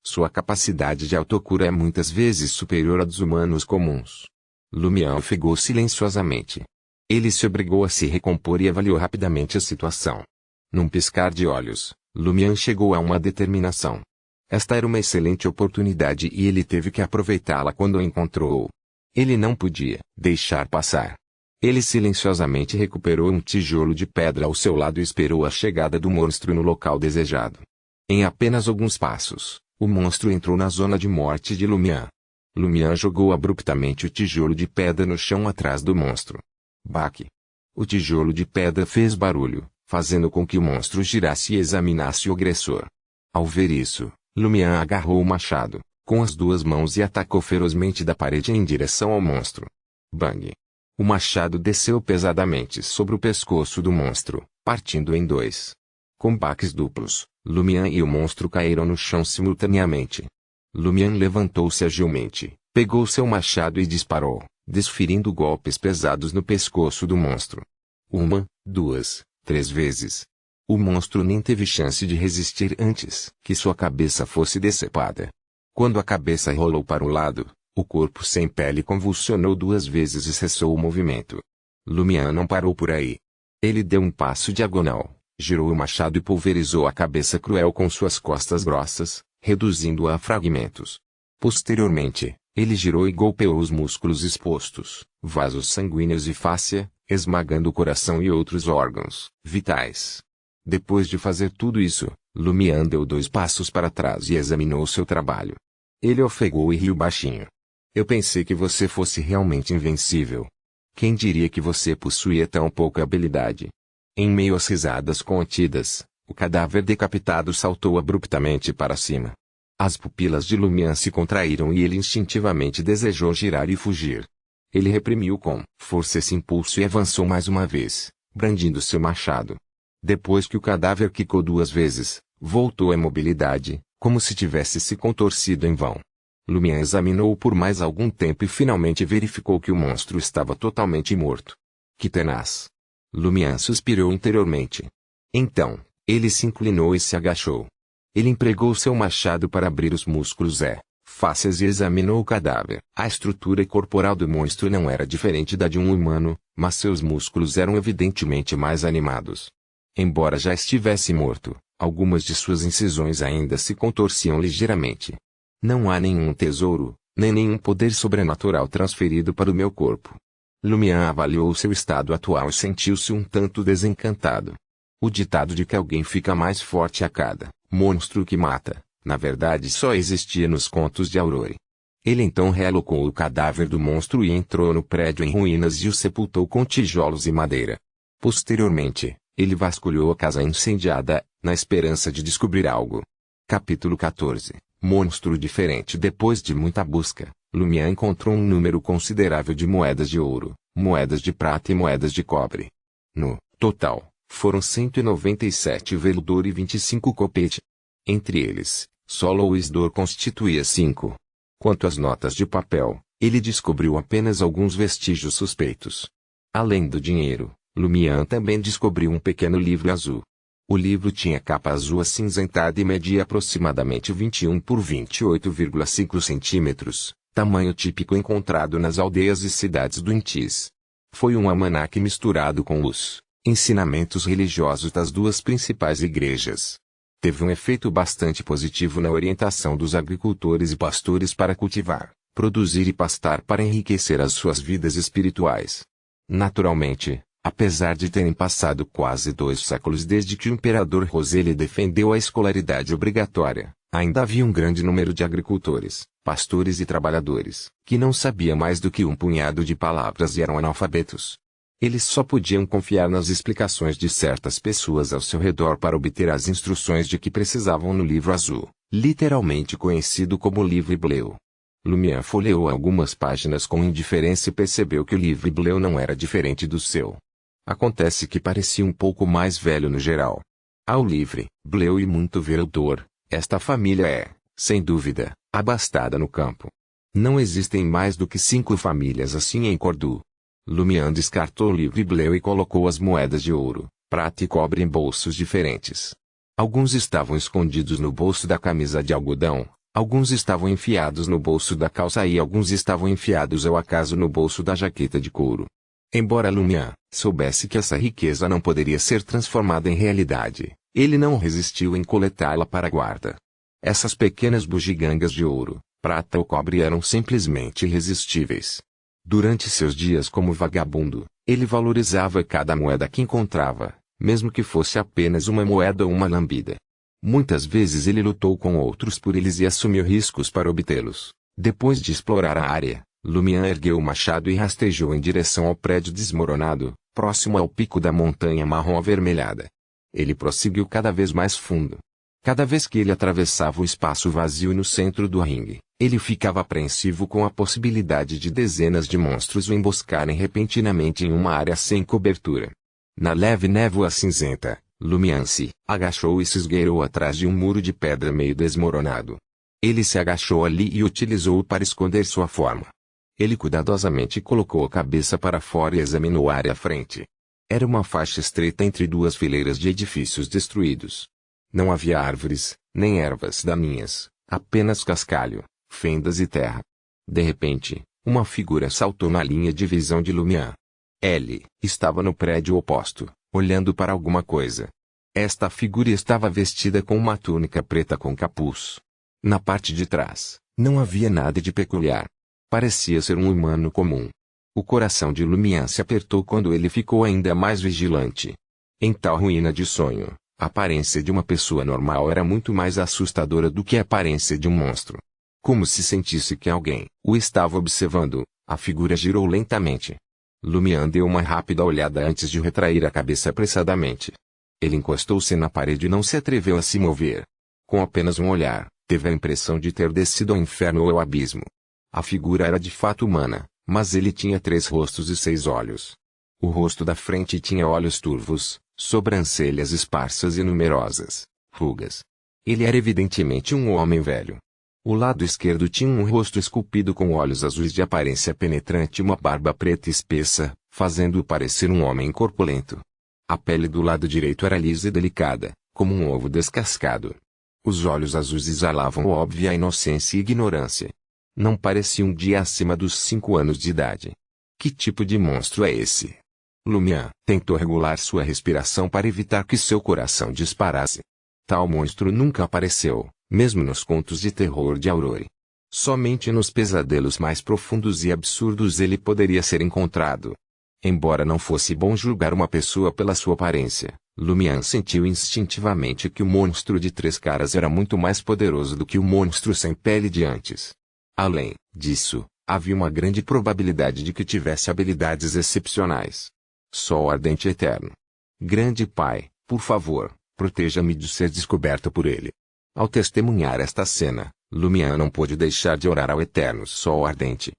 A: Sua capacidade de autocura é muitas vezes superior à dos humanos comuns. Lumière ofegou silenciosamente. Ele se obrigou a se recompor e avaliou rapidamente a situação. Num piscar de olhos, Lumière chegou a uma determinação. Esta era uma excelente oportunidade e ele teve que aproveitá-la quando a encontrou. Ele não podia deixar passar. Ele silenciosamente recuperou um tijolo de pedra ao seu lado e esperou a chegada do monstro no local desejado. Em apenas alguns passos, o monstro entrou na zona de morte de Lumian. Lumian jogou abruptamente o tijolo de pedra no chão atrás do monstro. Baque! O tijolo de pedra fez barulho, fazendo com que o monstro girasse e examinasse o agressor. Ao ver isso, Lumian agarrou o machado, com as duas mãos e atacou ferozmente da parede em direção ao monstro. Bang! O machado desceu pesadamente sobre o pescoço do monstro, partindo em dois. Com baques duplos, Lumian e o monstro caíram no chão simultaneamente. Lumian levantou-se agilmente, pegou seu machado e disparou, desferindo golpes pesados no pescoço do monstro. 1, 2, 3 vezes. O monstro nem teve chance de resistir antes que sua cabeça fosse decepada. Quando a cabeça rolou para o lado, o corpo sem pele convulsionou 2 vezes e cessou o movimento. Lumian não parou por aí. Ele deu um passo diagonal, girou o machado e pulverizou a cabeça cruel com suas costas grossas, reduzindo-a a fragmentos. Posteriormente, ele girou e golpeou os músculos expostos, vasos sanguíneos e fáscia, esmagando o coração e outros órgãos vitais. Depois de fazer tudo isso, Lumian deu 2 passos para trás e examinou seu trabalho. Ele ofegou e riu baixinho. Eu pensei que você fosse realmente invencível. Quem diria que você possuía tão pouca habilidade? Em meio às risadas contidas, o cadáver decapitado saltou abruptamente para cima. As pupilas de Lumian se contraíram e ele instintivamente desejou girar e fugir. Ele reprimiu com força esse impulso e avançou mais uma vez, brandindo seu machado. Depois que o cadáver quicou 2 vezes, voltou à mobilidade, como se tivesse se contorcido em vão. Lumian examinou-o por mais algum tempo e finalmente verificou que o monstro estava totalmente morto. Que tenaz! Lumian suspirou interiormente. Então, ele se inclinou e se agachou. Ele empregou seu machado para abrir os músculos fáscias e examinou o cadáver. A estrutura corporal do monstro não era diferente da de um humano, mas seus músculos eram evidentemente mais animados. Embora já estivesse morto, algumas de suas incisões ainda se contorciam ligeiramente. Não há nenhum tesouro, nem nenhum poder sobrenatural transferido para o meu corpo. Lumian avaliou seu estado atual e sentiu-se um tanto desencantado. O ditado de que alguém fica mais forte a cada monstro que mata, na verdade só existia nos contos de Aurore. Ele então realocou o cadáver do monstro e entrou no prédio em ruínas e o sepultou com tijolos e madeira. Posteriormente, ele vasculhou a casa incendiada, na esperança de descobrir algo. Capítulo 14. Monstro diferente. Depois de muita busca, Lumian encontrou um número considerável de moedas de ouro, moedas de prata e moedas de cobre. No total, foram 197 veludo e 25 copete. Entre eles, só Louis d'or constituía 5. Quanto às notas de papel, ele descobriu apenas alguns vestígios suspeitos. Além do dinheiro, Lumian também descobriu um pequeno livro azul. O livro tinha capa azul acinzentada e media aproximadamente 21 por 28,5 centímetros, tamanho típico encontrado nas aldeias e cidades do Intis. Foi um almanaque misturado com os ensinamentos religiosos das 2 principais igrejas. Teve um efeito bastante positivo na orientação dos agricultores e pastores para cultivar, produzir e pastar para enriquecer as suas vidas espirituais. Naturalmente, apesar de terem passado quase 2 séculos desde que o imperador Roseli defendeu a escolaridade obrigatória, ainda havia um grande número de agricultores, pastores e trabalhadores, que não sabia mais do que um punhado de palavras e eram analfabetos. Eles só podiam confiar nas explicações de certas pessoas ao seu redor para obter as instruções de que precisavam no livro azul, literalmente conhecido como livro Bleu. Lumian folheou algumas páginas com indiferença e percebeu que o livro Bleu não era diferente do seu. Acontece que parecia um pouco mais velho no geral. Ao livre, Bleu e muito velador, esta família é, sem dúvida, abastada no campo. Não existem mais do que 5 famílias assim em Cordu. Lumian descartou o livro Bleu e colocou as moedas de ouro, prata e cobre em bolsos diferentes. Alguns estavam escondidos no bolso da camisa de algodão, alguns estavam enfiados no bolso da calça e alguns estavam enfiados ao acaso no bolso da jaqueta de couro. Embora Lumian soubesse que essa riqueza não poderia ser transformada em realidade, ele não resistiu em coletá-la para a guarda. Essas pequenas bugigangas de ouro, prata ou cobre eram simplesmente irresistíveis. Durante seus dias como vagabundo, ele valorizava cada moeda que encontrava, mesmo que fosse apenas uma moeda ou uma lambida. Muitas vezes ele lutou com outros por eles e assumiu riscos para obtê-los. Depois de explorar a área, Lumian ergueu o machado e rastejou em direção ao prédio desmoronado, próximo ao pico da montanha marrom avermelhada. Ele prosseguiu cada vez mais fundo. Cada vez que ele atravessava o espaço vazio no centro do ringue, ele ficava apreensivo com a possibilidade de dezenas de monstros o emboscarem repentinamente em uma área sem cobertura. Na leve névoa cinzenta, Lumian se agachou e se esgueirou atrás de um muro de pedra meio desmoronado. Ele se agachou ali e utilizou-o para esconder sua forma. Ele cuidadosamente colocou a cabeça para fora e examinou a área à frente. Era uma faixa estreita entre duas fileiras de edifícios destruídos. Não havia árvores, nem ervas daninhas, apenas cascalho, fendas e terra. De repente, uma figura saltou na linha de visão de Lumian. Ele estava no prédio oposto, olhando para alguma coisa. Esta figura estava vestida com uma túnica preta com capuz. Na parte de trás, não havia nada de peculiar. Parecia ser um humano comum. O coração de Lumian se apertou quando ele ficou ainda mais vigilante. Em tal ruína de sonho, a aparência de uma pessoa normal era muito mais assustadora do que a aparência de um monstro. Como se sentisse que alguém o estava observando, a figura girou lentamente. Lumian deu uma rápida olhada antes de retrair a cabeça apressadamente. Ele encostou-se na parede e não se atreveu a se mover. Com apenas um olhar, teve a impressão de ter descido ao inferno ou ao abismo. A figura era de fato humana, mas ele tinha 3 rostos e 6 olhos. O rosto da frente tinha olhos turvos, sobrancelhas esparsas e numerosas rugas. Ele era evidentemente um homem velho. O lado esquerdo tinha um rosto esculpido com olhos azuis de aparência penetrante e uma barba preta espessa, fazendo-o parecer um homem corpulento. A pele do lado direito era lisa e delicada, como um ovo descascado. Os olhos azuis exalavam óbvia inocência e ignorância. Não parecia um dia acima dos 5 anos de idade. Que tipo de monstro é esse? Lumian tentou regular sua respiração para evitar que seu coração disparasse. Tal monstro nunca apareceu, mesmo nos contos de terror de Aurore. Somente nos pesadelos mais profundos e absurdos ele poderia ser encontrado. Embora não fosse bom julgar uma pessoa pela sua aparência, Lumian sentiu instintivamente que o monstro de 3 caras era muito mais poderoso do que o monstro sem pele de antes. Além disso, havia uma grande probabilidade de que tivesse habilidades excepcionais. Sol ardente eterno. Grande Pai, por favor, proteja-me de ser descoberto por ele. Ao testemunhar esta cena, Lumian não pôde deixar de orar ao eterno Sol ardente.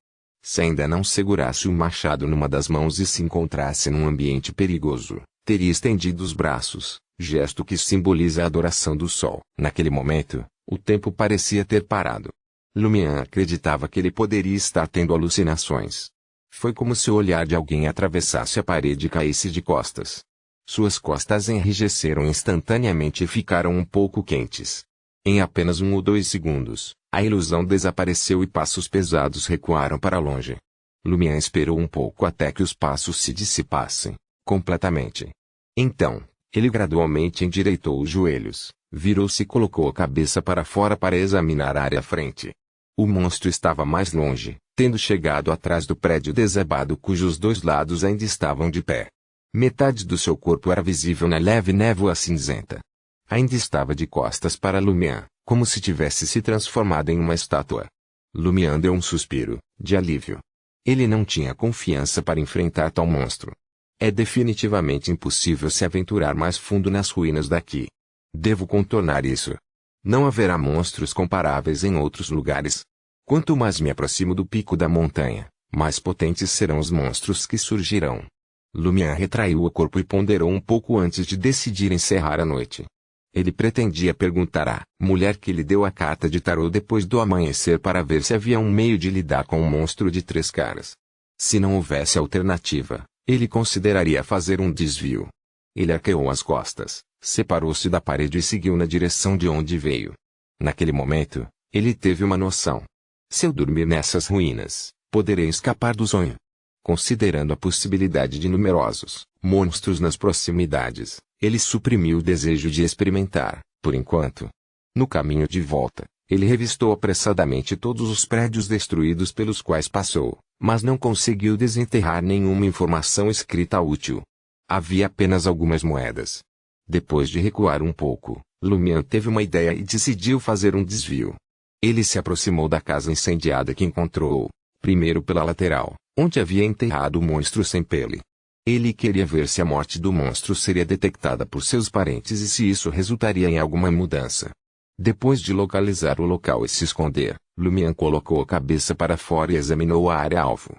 A: Se ainda não segurasse o machado numa das mãos e se encontrasse num ambiente perigoso, teria estendido os braços, gesto que simboliza a adoração do sol. Naquele momento, o tempo parecia ter parado. Lumian acreditava que ele poderia estar tendo alucinações. Foi como se o olhar de alguém atravessasse a parede e caísse de costas. Suas costas enrijeceram instantaneamente e ficaram um pouco quentes. Em apenas 1 ou 2 segundos, a ilusão desapareceu e passos pesados recuaram para longe. Lumian esperou um pouco até que os passos se dissipassem completamente. Então, ele gradualmente endireitou os joelhos, virou-se e colocou a cabeça para fora para examinar a área à frente. O monstro estava mais longe, tendo chegado atrás do prédio desabado cujos 2 lados ainda estavam de pé. Metade do seu corpo era visível na leve névoa cinzenta. Ainda estava de costas para Lumian, como se tivesse se transformado em uma estátua. Lumian deu um suspiro, de alívio. Ele não tinha confiança para enfrentar tal monstro. É definitivamente impossível se aventurar mais fundo nas ruínas daqui. Devo contornar isso. Não haverá monstros comparáveis em outros lugares. Quanto mais me aproximo do pico da montanha, mais potentes serão os monstros que surgirão. Lumian retraiu o corpo e ponderou um pouco antes de decidir encerrar a noite. Ele pretendia perguntar à mulher que lhe deu a carta de tarô depois do amanhecer para ver se havia um meio de lidar com um monstro de 3 caras. Se não houvesse alternativa, ele consideraria fazer um desvio. Ele arqueou as costas, separou-se da parede e seguiu na direção de onde veio. Naquele momento, ele teve uma noção. Se eu dormir nessas ruínas, poderei escapar do sonho. Considerando a possibilidade de numerosos monstros nas proximidades, ele suprimiu o desejo de experimentar, por enquanto. No caminho de volta, Ele revistou apressadamente todos os prédios destruídos pelos quais passou, mas não conseguiu desenterrar nenhuma informação escrita útil. Havia apenas algumas moedas. Depois de recuar um pouco, Lumian teve uma ideia e decidiu fazer um desvio. Ele se aproximou da casa incendiada que encontrou, primeiro pela lateral, onde havia enterrado o monstro sem pele. Ele queria ver se a morte do monstro seria detectada por seus parentes e se isso resultaria em alguma mudança. Depois de localizar o local e se esconder, Lumian colocou a cabeça para fora e examinou a área-alvo.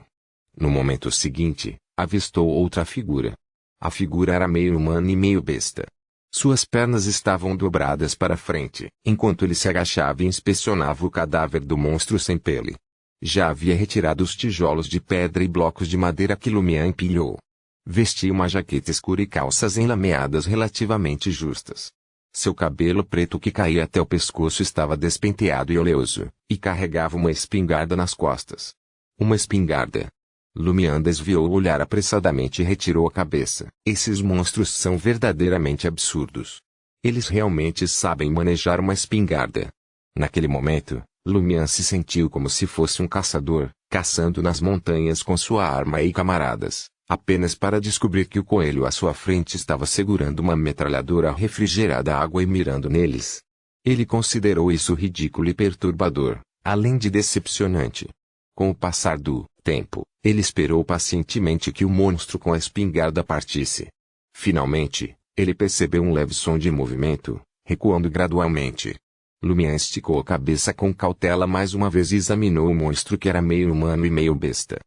A: No momento seguinte, avistou outra figura. A figura era meio humana e meio besta. Suas pernas estavam dobradas para frente, enquanto ele se agachava e inspecionava o cadáver do monstro sem pele. Já havia retirado os tijolos de pedra e blocos de madeira que Lumian empilhou. Vestia uma jaqueta escura e calças enlameadas relativamente justas. Seu cabelo preto que caía até o pescoço estava despenteado e oleoso, e carregava uma espingarda nas costas. Uma espingarda. Lumian desviou o olhar apressadamente e retirou a cabeça. Esses monstros são verdadeiramente absurdos. Eles realmente sabem manejar uma espingarda. Naquele momento, Lumian se sentiu como se fosse um caçador, caçando nas montanhas com sua arma e camaradas, apenas para descobrir que o coelho à sua frente estava segurando uma metralhadora refrigerada à água e mirando neles. Ele considerou isso ridículo e perturbador, além de decepcionante. Com o passar do tempo, ele esperou pacientemente que o monstro com a espingarda partisse. Finalmente, ele percebeu um leve som de movimento, recuando gradualmente. Lumian esticou a cabeça com cautela mais uma vez e examinou o monstro que era meio humano e meio besta.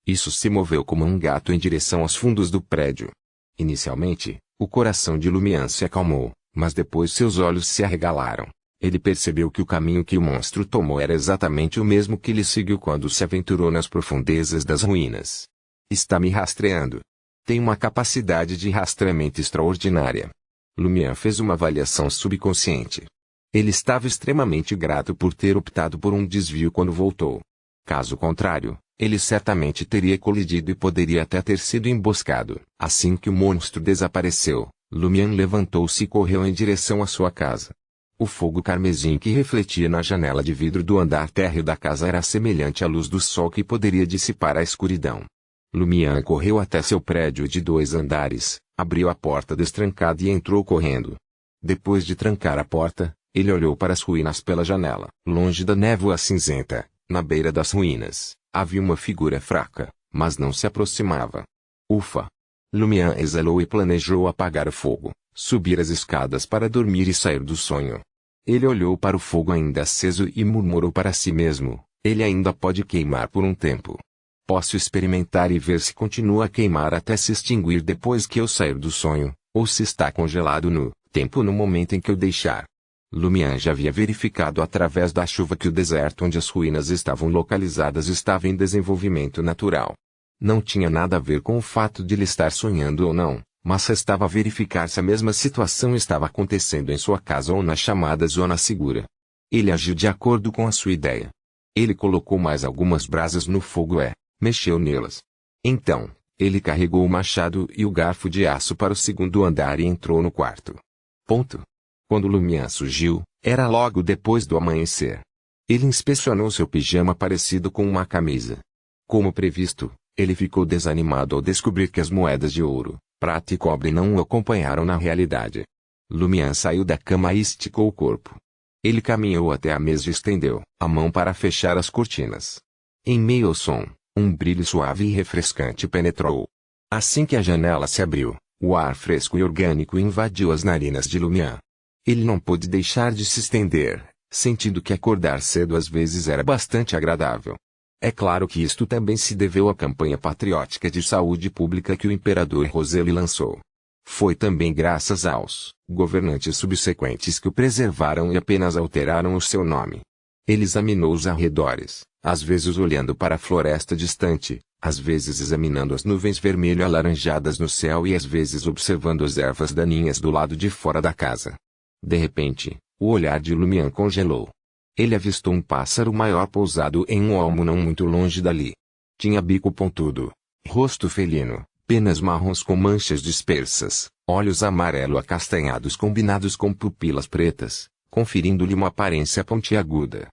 A: Isso se moveu como um gato em direção aos fundos do prédio. Inicialmente, o coração de Lumian se acalmou, mas depois seus olhos se arregalaram. Ele percebeu que o caminho que o monstro tomou era exatamente o mesmo que ele seguiu quando se aventurou nas profundezas das ruínas. Está me rastreando. Tem uma capacidade de rastreamento extraordinária. Lumian fez uma avaliação subconsciente. Ele estava extremamente grato por ter optado por um desvio quando voltou. Caso contrário, ele certamente teria colidido e poderia até ter sido emboscado. Assim que o monstro desapareceu, Lumian levantou-se e correu em direção à sua casa. O fogo carmesim que refletia na janela de vidro do andar térreo da casa era semelhante à luz do sol que poderia dissipar a escuridão. Lumian correu até seu prédio de 2 andares, abriu a porta destrancada e entrou correndo. Depois de trancar a porta, ele olhou para as ruínas pela janela. Longe da névoa cinzenta, na beira das ruínas, havia uma figura fraca, mas não se aproximava. Ufa! Lumian exalou e planejou apagar o fogo, subir as escadas para dormir e sair do sonho. Ele olhou para o fogo ainda aceso e murmurou para si mesmo, ele ainda pode queimar por um tempo. Posso experimentar e ver se continua a queimar até se extinguir depois que eu sair do sonho, ou se está congelado no tempo no momento em que eu deixar. Lumian já havia verificado através da chuva que o deserto onde as ruínas estavam localizadas estava em desenvolvimento natural. Não tinha nada a ver com o fato de ele estar sonhando ou não, mas restava verificar se a mesma situação estava acontecendo em sua casa ou na chamada zona segura. Ele agiu de acordo com a sua ideia. Ele colocou mais algumas brasas no fogo e mexeu nelas. Então, ele carregou o machado e o garfo de aço para o 2º andar e entrou no quarto. Quando Lumian surgiu, era logo depois do amanhecer. Ele inspecionou seu pijama parecido com uma camisa. Como previsto, ele ficou desanimado ao descobrir que as moedas de ouro, prata e cobre não o acompanharam na realidade. Lumian saiu da cama e esticou o corpo. Ele caminhou até a mesa e estendeu a mão para fechar as cortinas. Em meio ao som, um brilho suave e refrescante penetrou. Assim que a janela se abriu, o ar fresco e orgânico invadiu as narinas de Lumian. Ele não pôde deixar de se estender, sentindo que acordar cedo às vezes era bastante agradável. É claro que isto também se deveu à campanha patriótica de saúde pública que o imperador Roseli lançou. Foi também graças aos governantes subsequentes que o preservaram e apenas alteraram o seu nome. Ele examinou os arredores, às vezes olhando para a floresta distante, às vezes examinando as nuvens vermelho-alaranjadas no céu e às vezes observando as ervas daninhas do lado de fora da casa. De repente, o olhar de Lumian congelou. Ele avistou um pássaro maior pousado em um olmo não muito longe dali. Tinha bico pontudo, rosto felino, penas marrons com manchas dispersas, olhos amarelo-acastanhados combinados com pupilas pretas, conferindo-lhe uma aparência pontiaguda.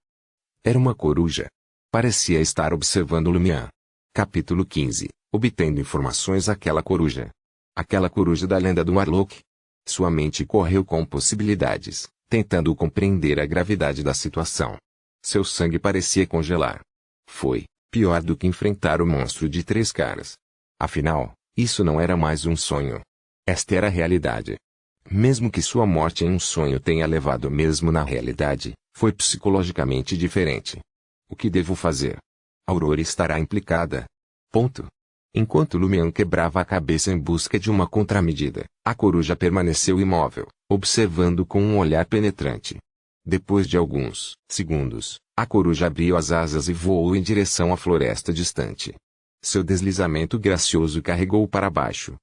A: Era uma coruja. Parecia estar observando Lumiã. Capítulo 15. Obtendo informações aquela coruja. Aquela coruja da lenda do Warlock. Sua mente correu com possibilidades, tentando compreender a gravidade da situação. Seu sangue parecia congelar. Foi pior do que enfrentar o monstro de 3 caras. Afinal, isso não era mais um sonho. Esta era a realidade. Mesmo que sua morte em um sonho tenha levado mesmo na realidade, foi psicologicamente diferente. O que devo fazer? Aurora estará implicada. Ponto. Enquanto Lumiã quebrava a cabeça em busca de uma contramedida, a coruja permaneceu imóvel, observando com um olhar penetrante. Depois de alguns segundos, a coruja abriu as asas e voou em direção à floresta distante. Seu deslizamento gracioso carregou-o para baixo,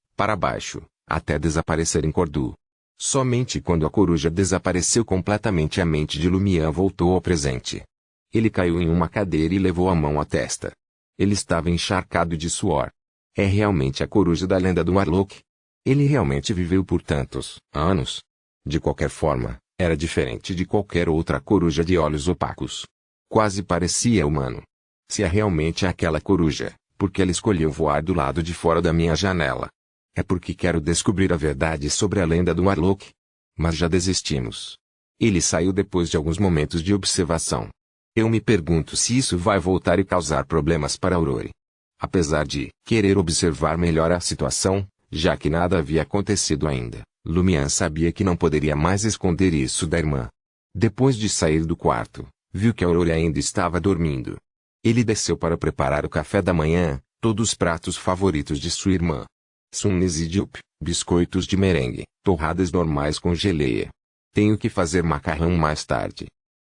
A: até desaparecer em Cordu. Somente quando a coruja desapareceu completamente a mente de Lumiã voltou ao presente. Ele caiu em uma cadeira e levou a mão à testa. Ele estava encharcado de suor. É realmente a coruja da lenda do Warlock? Ele realmente viveu por tantos anos? De qualquer forma, era diferente de qualquer outra coruja de olhos opacos. Quase parecia humano. Se é realmente aquela coruja, por que ela escolheu voar do lado de fora da minha janela? É porque quero descobrir a verdade sobre a lenda do Warlock? Mas já desistimos. Ele saiu depois de alguns momentos de observação. Eu me pergunto se isso vai voltar e causar problemas para Aurora. Apesar de querer observar melhor a situação, já que nada havia acontecido ainda, Lumiã sabia que não poderia mais esconder isso da irmã. Depois de sair do quarto, viu que Aurora ainda estava dormindo. Ele desceu para preparar o café da manhã, todos os pratos favoritos de sua irmã. Sunnis e Jup, biscoitos de merengue, torradas normais com geleia. Tenho que fazer macarrão mais tarde.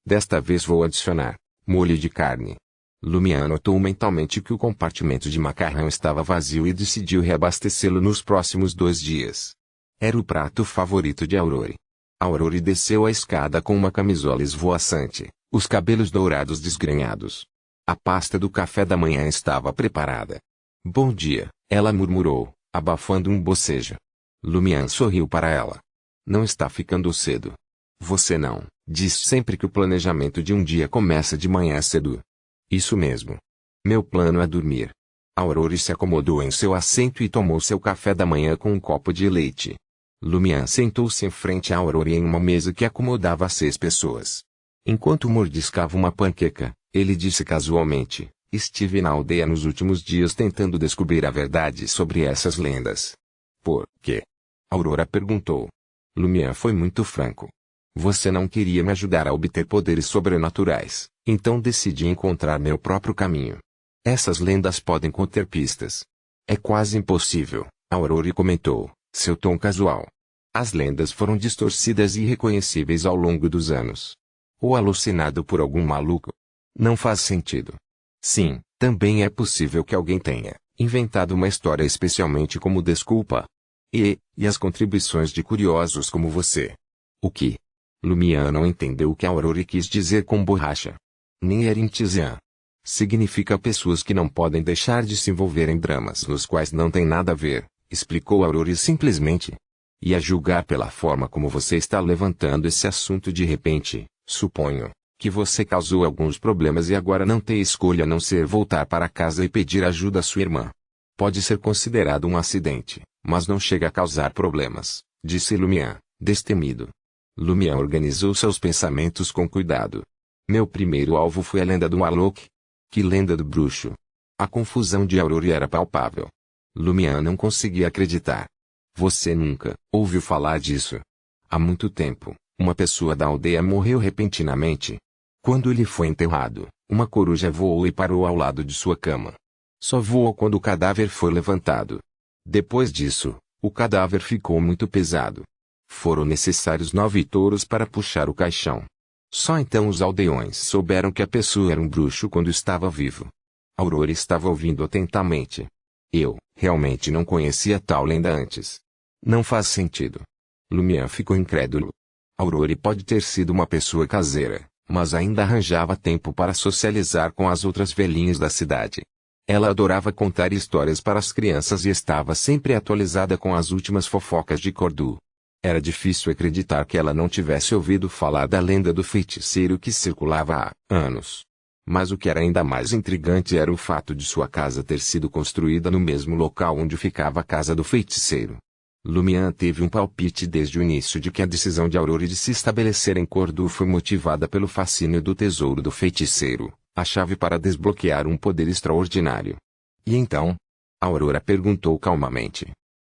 A: Desta vez vou adicionar molho de carne. Lumiã notou mentalmente que o compartimento de macarrão estava vazio e decidiu reabastecê-lo nos próximos 2 dias. Era o prato favorito de Aurora. Aurora desceu a escada com uma camisola esvoaçante, os cabelos dourados desgrenhados. A pasta do café da manhã estava preparada. Bom dia, ela murmurou, abafando um bocejo. Lumiã sorriu para ela. Não está ficando cedo. Você não diz sempre que o planejamento de um dia começa de manhã cedo. Isso mesmo. Meu plano é dormir. Aurora se acomodou em seu assento e tomou seu café da manhã com um copo de leite. Lumiã sentou-se em frente a Aurora em uma mesa que acomodava 6 pessoas. Enquanto mordiscava uma panqueca, ele disse casualmente: estive na aldeia nos últimos dias tentando descobrir a verdade sobre essas lendas. Por quê? Aurora perguntou. Lumiã foi muito franco. Você não queria me ajudar a obter poderes sobrenaturais, então decidi encontrar meu próprio caminho. Essas lendas podem conter pistas. É quase impossível, Aurora comentou, seu tom casual. As lendas foram distorcidas e irreconhecíveis ao longo dos anos. Ou alucinado por algum maluco. Não faz sentido. Sim, também é possível que alguém tenha inventado uma história especialmente como desculpa. E as contribuições de curiosos como você. O que? Lumiã não entendeu o que Aurora quis dizer com borracha. Nem Erintizian. Significa pessoas que não podem deixar de se envolver em dramas nos quais não tem nada a ver, explicou Aurora simplesmente. E a julgar pela forma como você está levantando esse assunto de repente, suponho que você causou alguns problemas e agora não tem escolha a não ser voltar para casa e pedir ajuda à sua irmã. Pode ser considerado um acidente, mas não chega a causar problemas, disse Lumiã, destemido. Lumiã organizou seus pensamentos com cuidado. Meu primeiro alvo foi a lenda do Warlock. Que lenda do bruxo? A confusão de Aurora era palpável. Lumiã não conseguia acreditar. Você nunca ouviu falar disso? Há muito tempo, uma pessoa da aldeia morreu repentinamente. Quando ele foi enterrado, uma coruja voou e parou ao lado de sua cama. Só voou quando o cadáver foi levantado. Depois disso, o cadáver ficou muito pesado. Foram necessários 9 touros para puxar o caixão. Só então os aldeões souberam que a pessoa era um bruxo quando estava vivo. Aurora estava ouvindo atentamente. Eu, realmente não conhecia tal lenda antes. Não faz sentido. Lumiã ficou incrédulo. Aurora pode ter sido uma pessoa caseira, mas ainda arranjava tempo para socializar com as outras velhinhas da cidade. Ela adorava contar histórias para as crianças e estava sempre atualizada com as últimas fofocas de Cordu. Era difícil acreditar que ela não tivesse ouvido falar da lenda do feiticeiro que circulava há anos. Mas o que era ainda mais intrigante era o fato de sua casa ter sido construída no mesmo local onde ficava a casa do feiticeiro. Lumian teve um palpite desde o início de que a decisão de Aurora de se estabelecer em Cordu foi motivada pelo fascínio do tesouro do feiticeiro, a chave para desbloquear um poder extraordinário. E então? Aurora perguntou calmamente.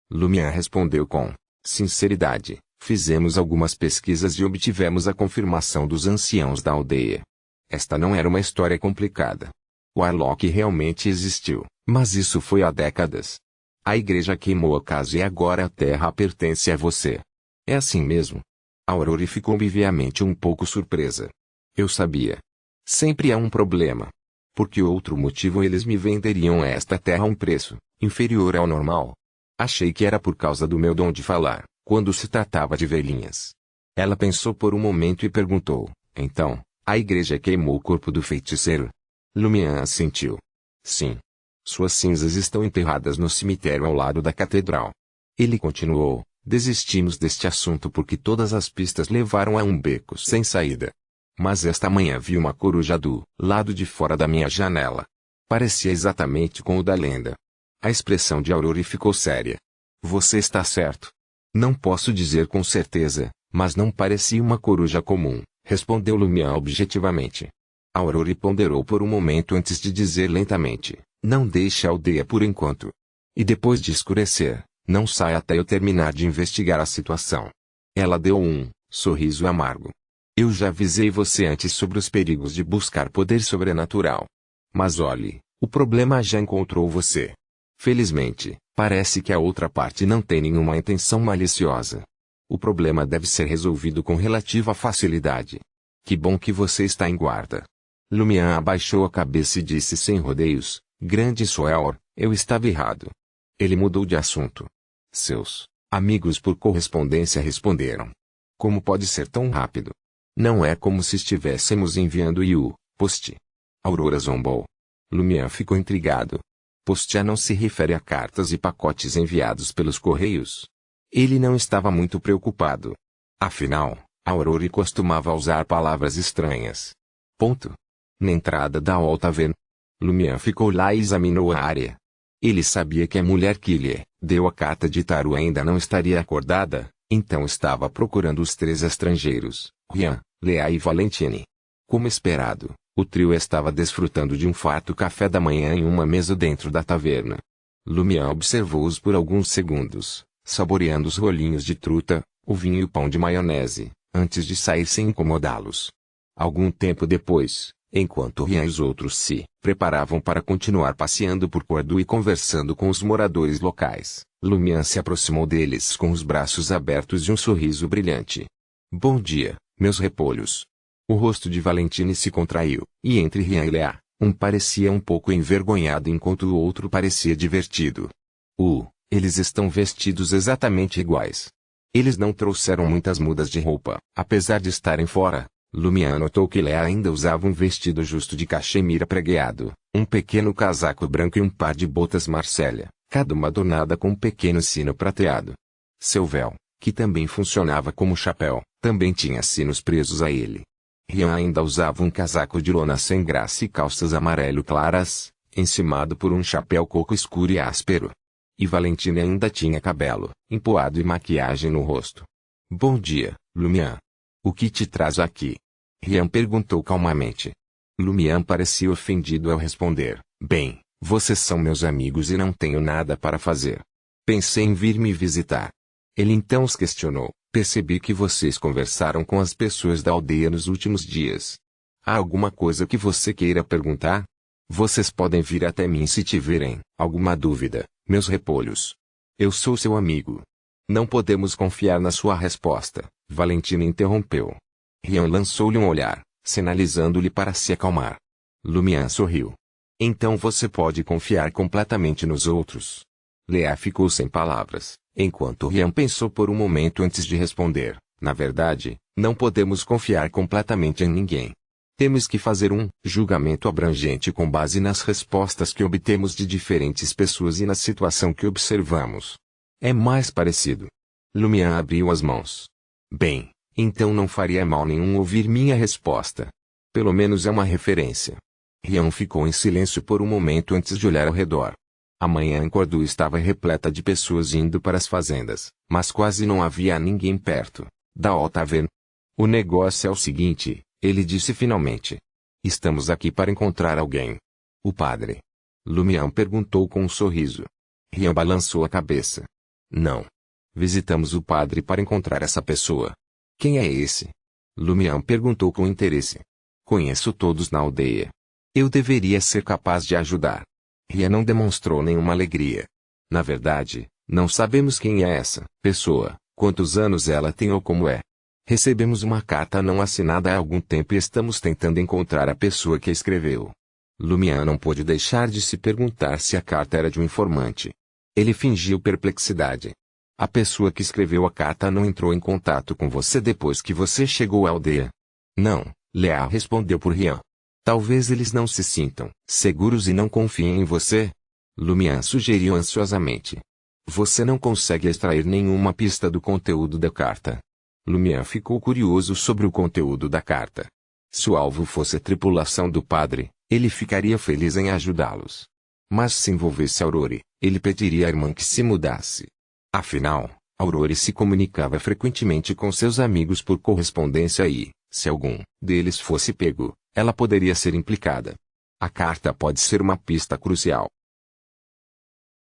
A: Lumian respondeu com sinceridade: fizemos algumas pesquisas e obtivemos a confirmação dos anciãos da aldeia. Esta não era uma história complicada. O Arlok realmente existiu, mas isso foi há décadas. A igreja queimou a casa e agora a terra pertence a você. É assim mesmo? Aurora ficou obviamente um pouco surpresa. Eu sabia. Sempre há um problema. Por que outro motivo eles me venderiam esta terra a um preço inferior ao normal? Achei que era por causa do meu dom de falar, quando se tratava de velhinhas. Ela pensou por um momento e perguntou: então, a igreja queimou o corpo do feiticeiro? Lumian assentiu. Sim. Suas cinzas estão enterradas no cemitério ao lado da catedral. Ele continuou: desistimos deste assunto porque todas as pistas levaram a um beco sem saída. Mas esta manhã vi uma coruja do lado de fora da minha janela. Parecia exatamente com o da lenda. A expressão de Aurora ficou séria. Você está certo. Não posso dizer com certeza, mas não parecia uma coruja comum, respondeu Lumian objetivamente. Aurora ponderou por um momento antes de dizer lentamente: não deixe a aldeia por enquanto. E depois de escurecer, não saia até eu terminar de investigar a situação. Ela deu um sorriso amargo. Eu já avisei você antes sobre os perigos de buscar poder sobrenatural. Mas olhe, o problema já encontrou você. Felizmente, parece que a outra parte não tem nenhuma intenção maliciosa. O problema deve ser resolvido com relativa facilidade. Que bom que você está em guarda. Lumian abaixou a cabeça e disse sem rodeios: grande Soelor, eu estava errado. Ele mudou de assunto. Seus amigos por correspondência responderam. Como pode ser tão rápido? Não é como se estivéssemos enviando post. Aurora zombou. Lumian ficou intrigado. Postia não se refere a cartas e pacotes enviados pelos correios. Ele não estava muito preocupado. Afinal, Aurora costumava usar palavras estranhas. Ponto. Na entrada da Hall Tavern, Lumian ficou lá e examinou a área. Ele sabia que a mulher que lhe deu a carta de Taru ainda não estaria acordada, então estava procurando os três estrangeiros, Rian, Lea e Valentine. Como esperado, o trio estava desfrutando de um farto café da manhã em uma mesa dentro da taverna. Lumian observou-os por alguns segundos, saboreando os rolinhos de truta, o vinho e o pão de maionese, antes de sair sem incomodá-los. Algum tempo depois, enquanto Rian e os outros se preparavam para continuar passeando por Cordu e conversando com os moradores locais, Lumian se aproximou deles com os braços abertos e um sorriso brilhante. Bom dia, meus repolhos. O rosto de Valentine se contraiu, e entre Rian e Lea, um parecia um pouco envergonhado enquanto o outro parecia divertido. Eles estão vestidos exatamente iguais. Eles não trouxeram muitas mudas de roupa, apesar de estarem fora. Lumian notou que Lea ainda usava um vestido justo de cachemira pregueado, um pequeno casaco branco e um par de botas Marselha, cada uma adornada com um pequeno sino prateado. Seu véu, que também funcionava como chapéu, também tinha sinos presos a ele. Rian ainda usava um casaco de lona sem graça e calças amarelo claras, encimado por um chapéu coco escuro e áspero. E Valentine ainda tinha cabelo, empoado e maquiagem no rosto. Bom dia, Lumian. O que te traz aqui? Rian perguntou calmamente. Lumian parecia ofendido ao responder. Bem, vocês são meus amigos e não tenho nada para fazer. Pensei em vir me visitar. Ele então os questionou. Percebi que vocês conversaram com as pessoas da aldeia nos últimos dias. Há alguma coisa que você queira perguntar? Vocês podem vir até mim se tiverem alguma dúvida, meus repolhos. Eu sou seu amigo. Não podemos confiar na sua resposta, Valentina interrompeu. Rian lançou-lhe um olhar, sinalizando-lhe para se acalmar. Lumian sorriu. Então você pode confiar completamente nos outros. Lea ficou sem palavras, enquanto Rian pensou por um momento antes de responder. Na verdade, não podemos confiar completamente em ninguém. Temos que fazer um julgamento abrangente com base nas respostas que obtemos de diferentes pessoas e na situação que observamos. É mais parecido. Lumian abriu as mãos. Bem, então não faria mal nenhum ouvir minha resposta. Pelo menos é uma referência. Rian ficou em silêncio por um momento antes de olhar ao redor. A manhã em Cordu estava repleta de pessoas indo para as fazendas, mas quase não havia ninguém perto da Tavern. O negócio é o seguinte, ele disse finalmente. Estamos aqui para encontrar alguém. O padre? Lumian perguntou com um sorriso. Rian balançou a cabeça. Não. Visitamos o padre para encontrar essa pessoa. Quem é esse? Lumian perguntou com interesse. Conheço todos na aldeia. Eu deveria ser capaz de ajudar. Rian não demonstrou nenhuma alegria. Na verdade, não sabemos quem é essa pessoa, quantos anos ela tem ou como é. Recebemos uma carta não assinada há algum tempo e estamos tentando encontrar a pessoa que a escreveu. Lumian não pôde deixar de se perguntar se a carta era de um informante. Ele fingiu perplexidade. A pessoa que escreveu a carta não entrou em contato com você depois que você chegou à aldeia? Não, Leal respondeu por Rian. Talvez eles não se sintam seguros e não confiem em você? Lumian sugeriu ansiosamente. Você não consegue extrair nenhuma pista do conteúdo da carta. Lumian ficou curioso sobre o conteúdo da carta. Se o alvo fosse a tripulação do padre, ele ficaria feliz em ajudá-los. Mas se envolvesse Aurore, ele pediria à irmã que se mudasse. Afinal, Aurore se comunicava frequentemente com seus amigos por correspondência e, se algum deles fosse pego, ela poderia ser implicada. A carta pode ser uma pista crucial.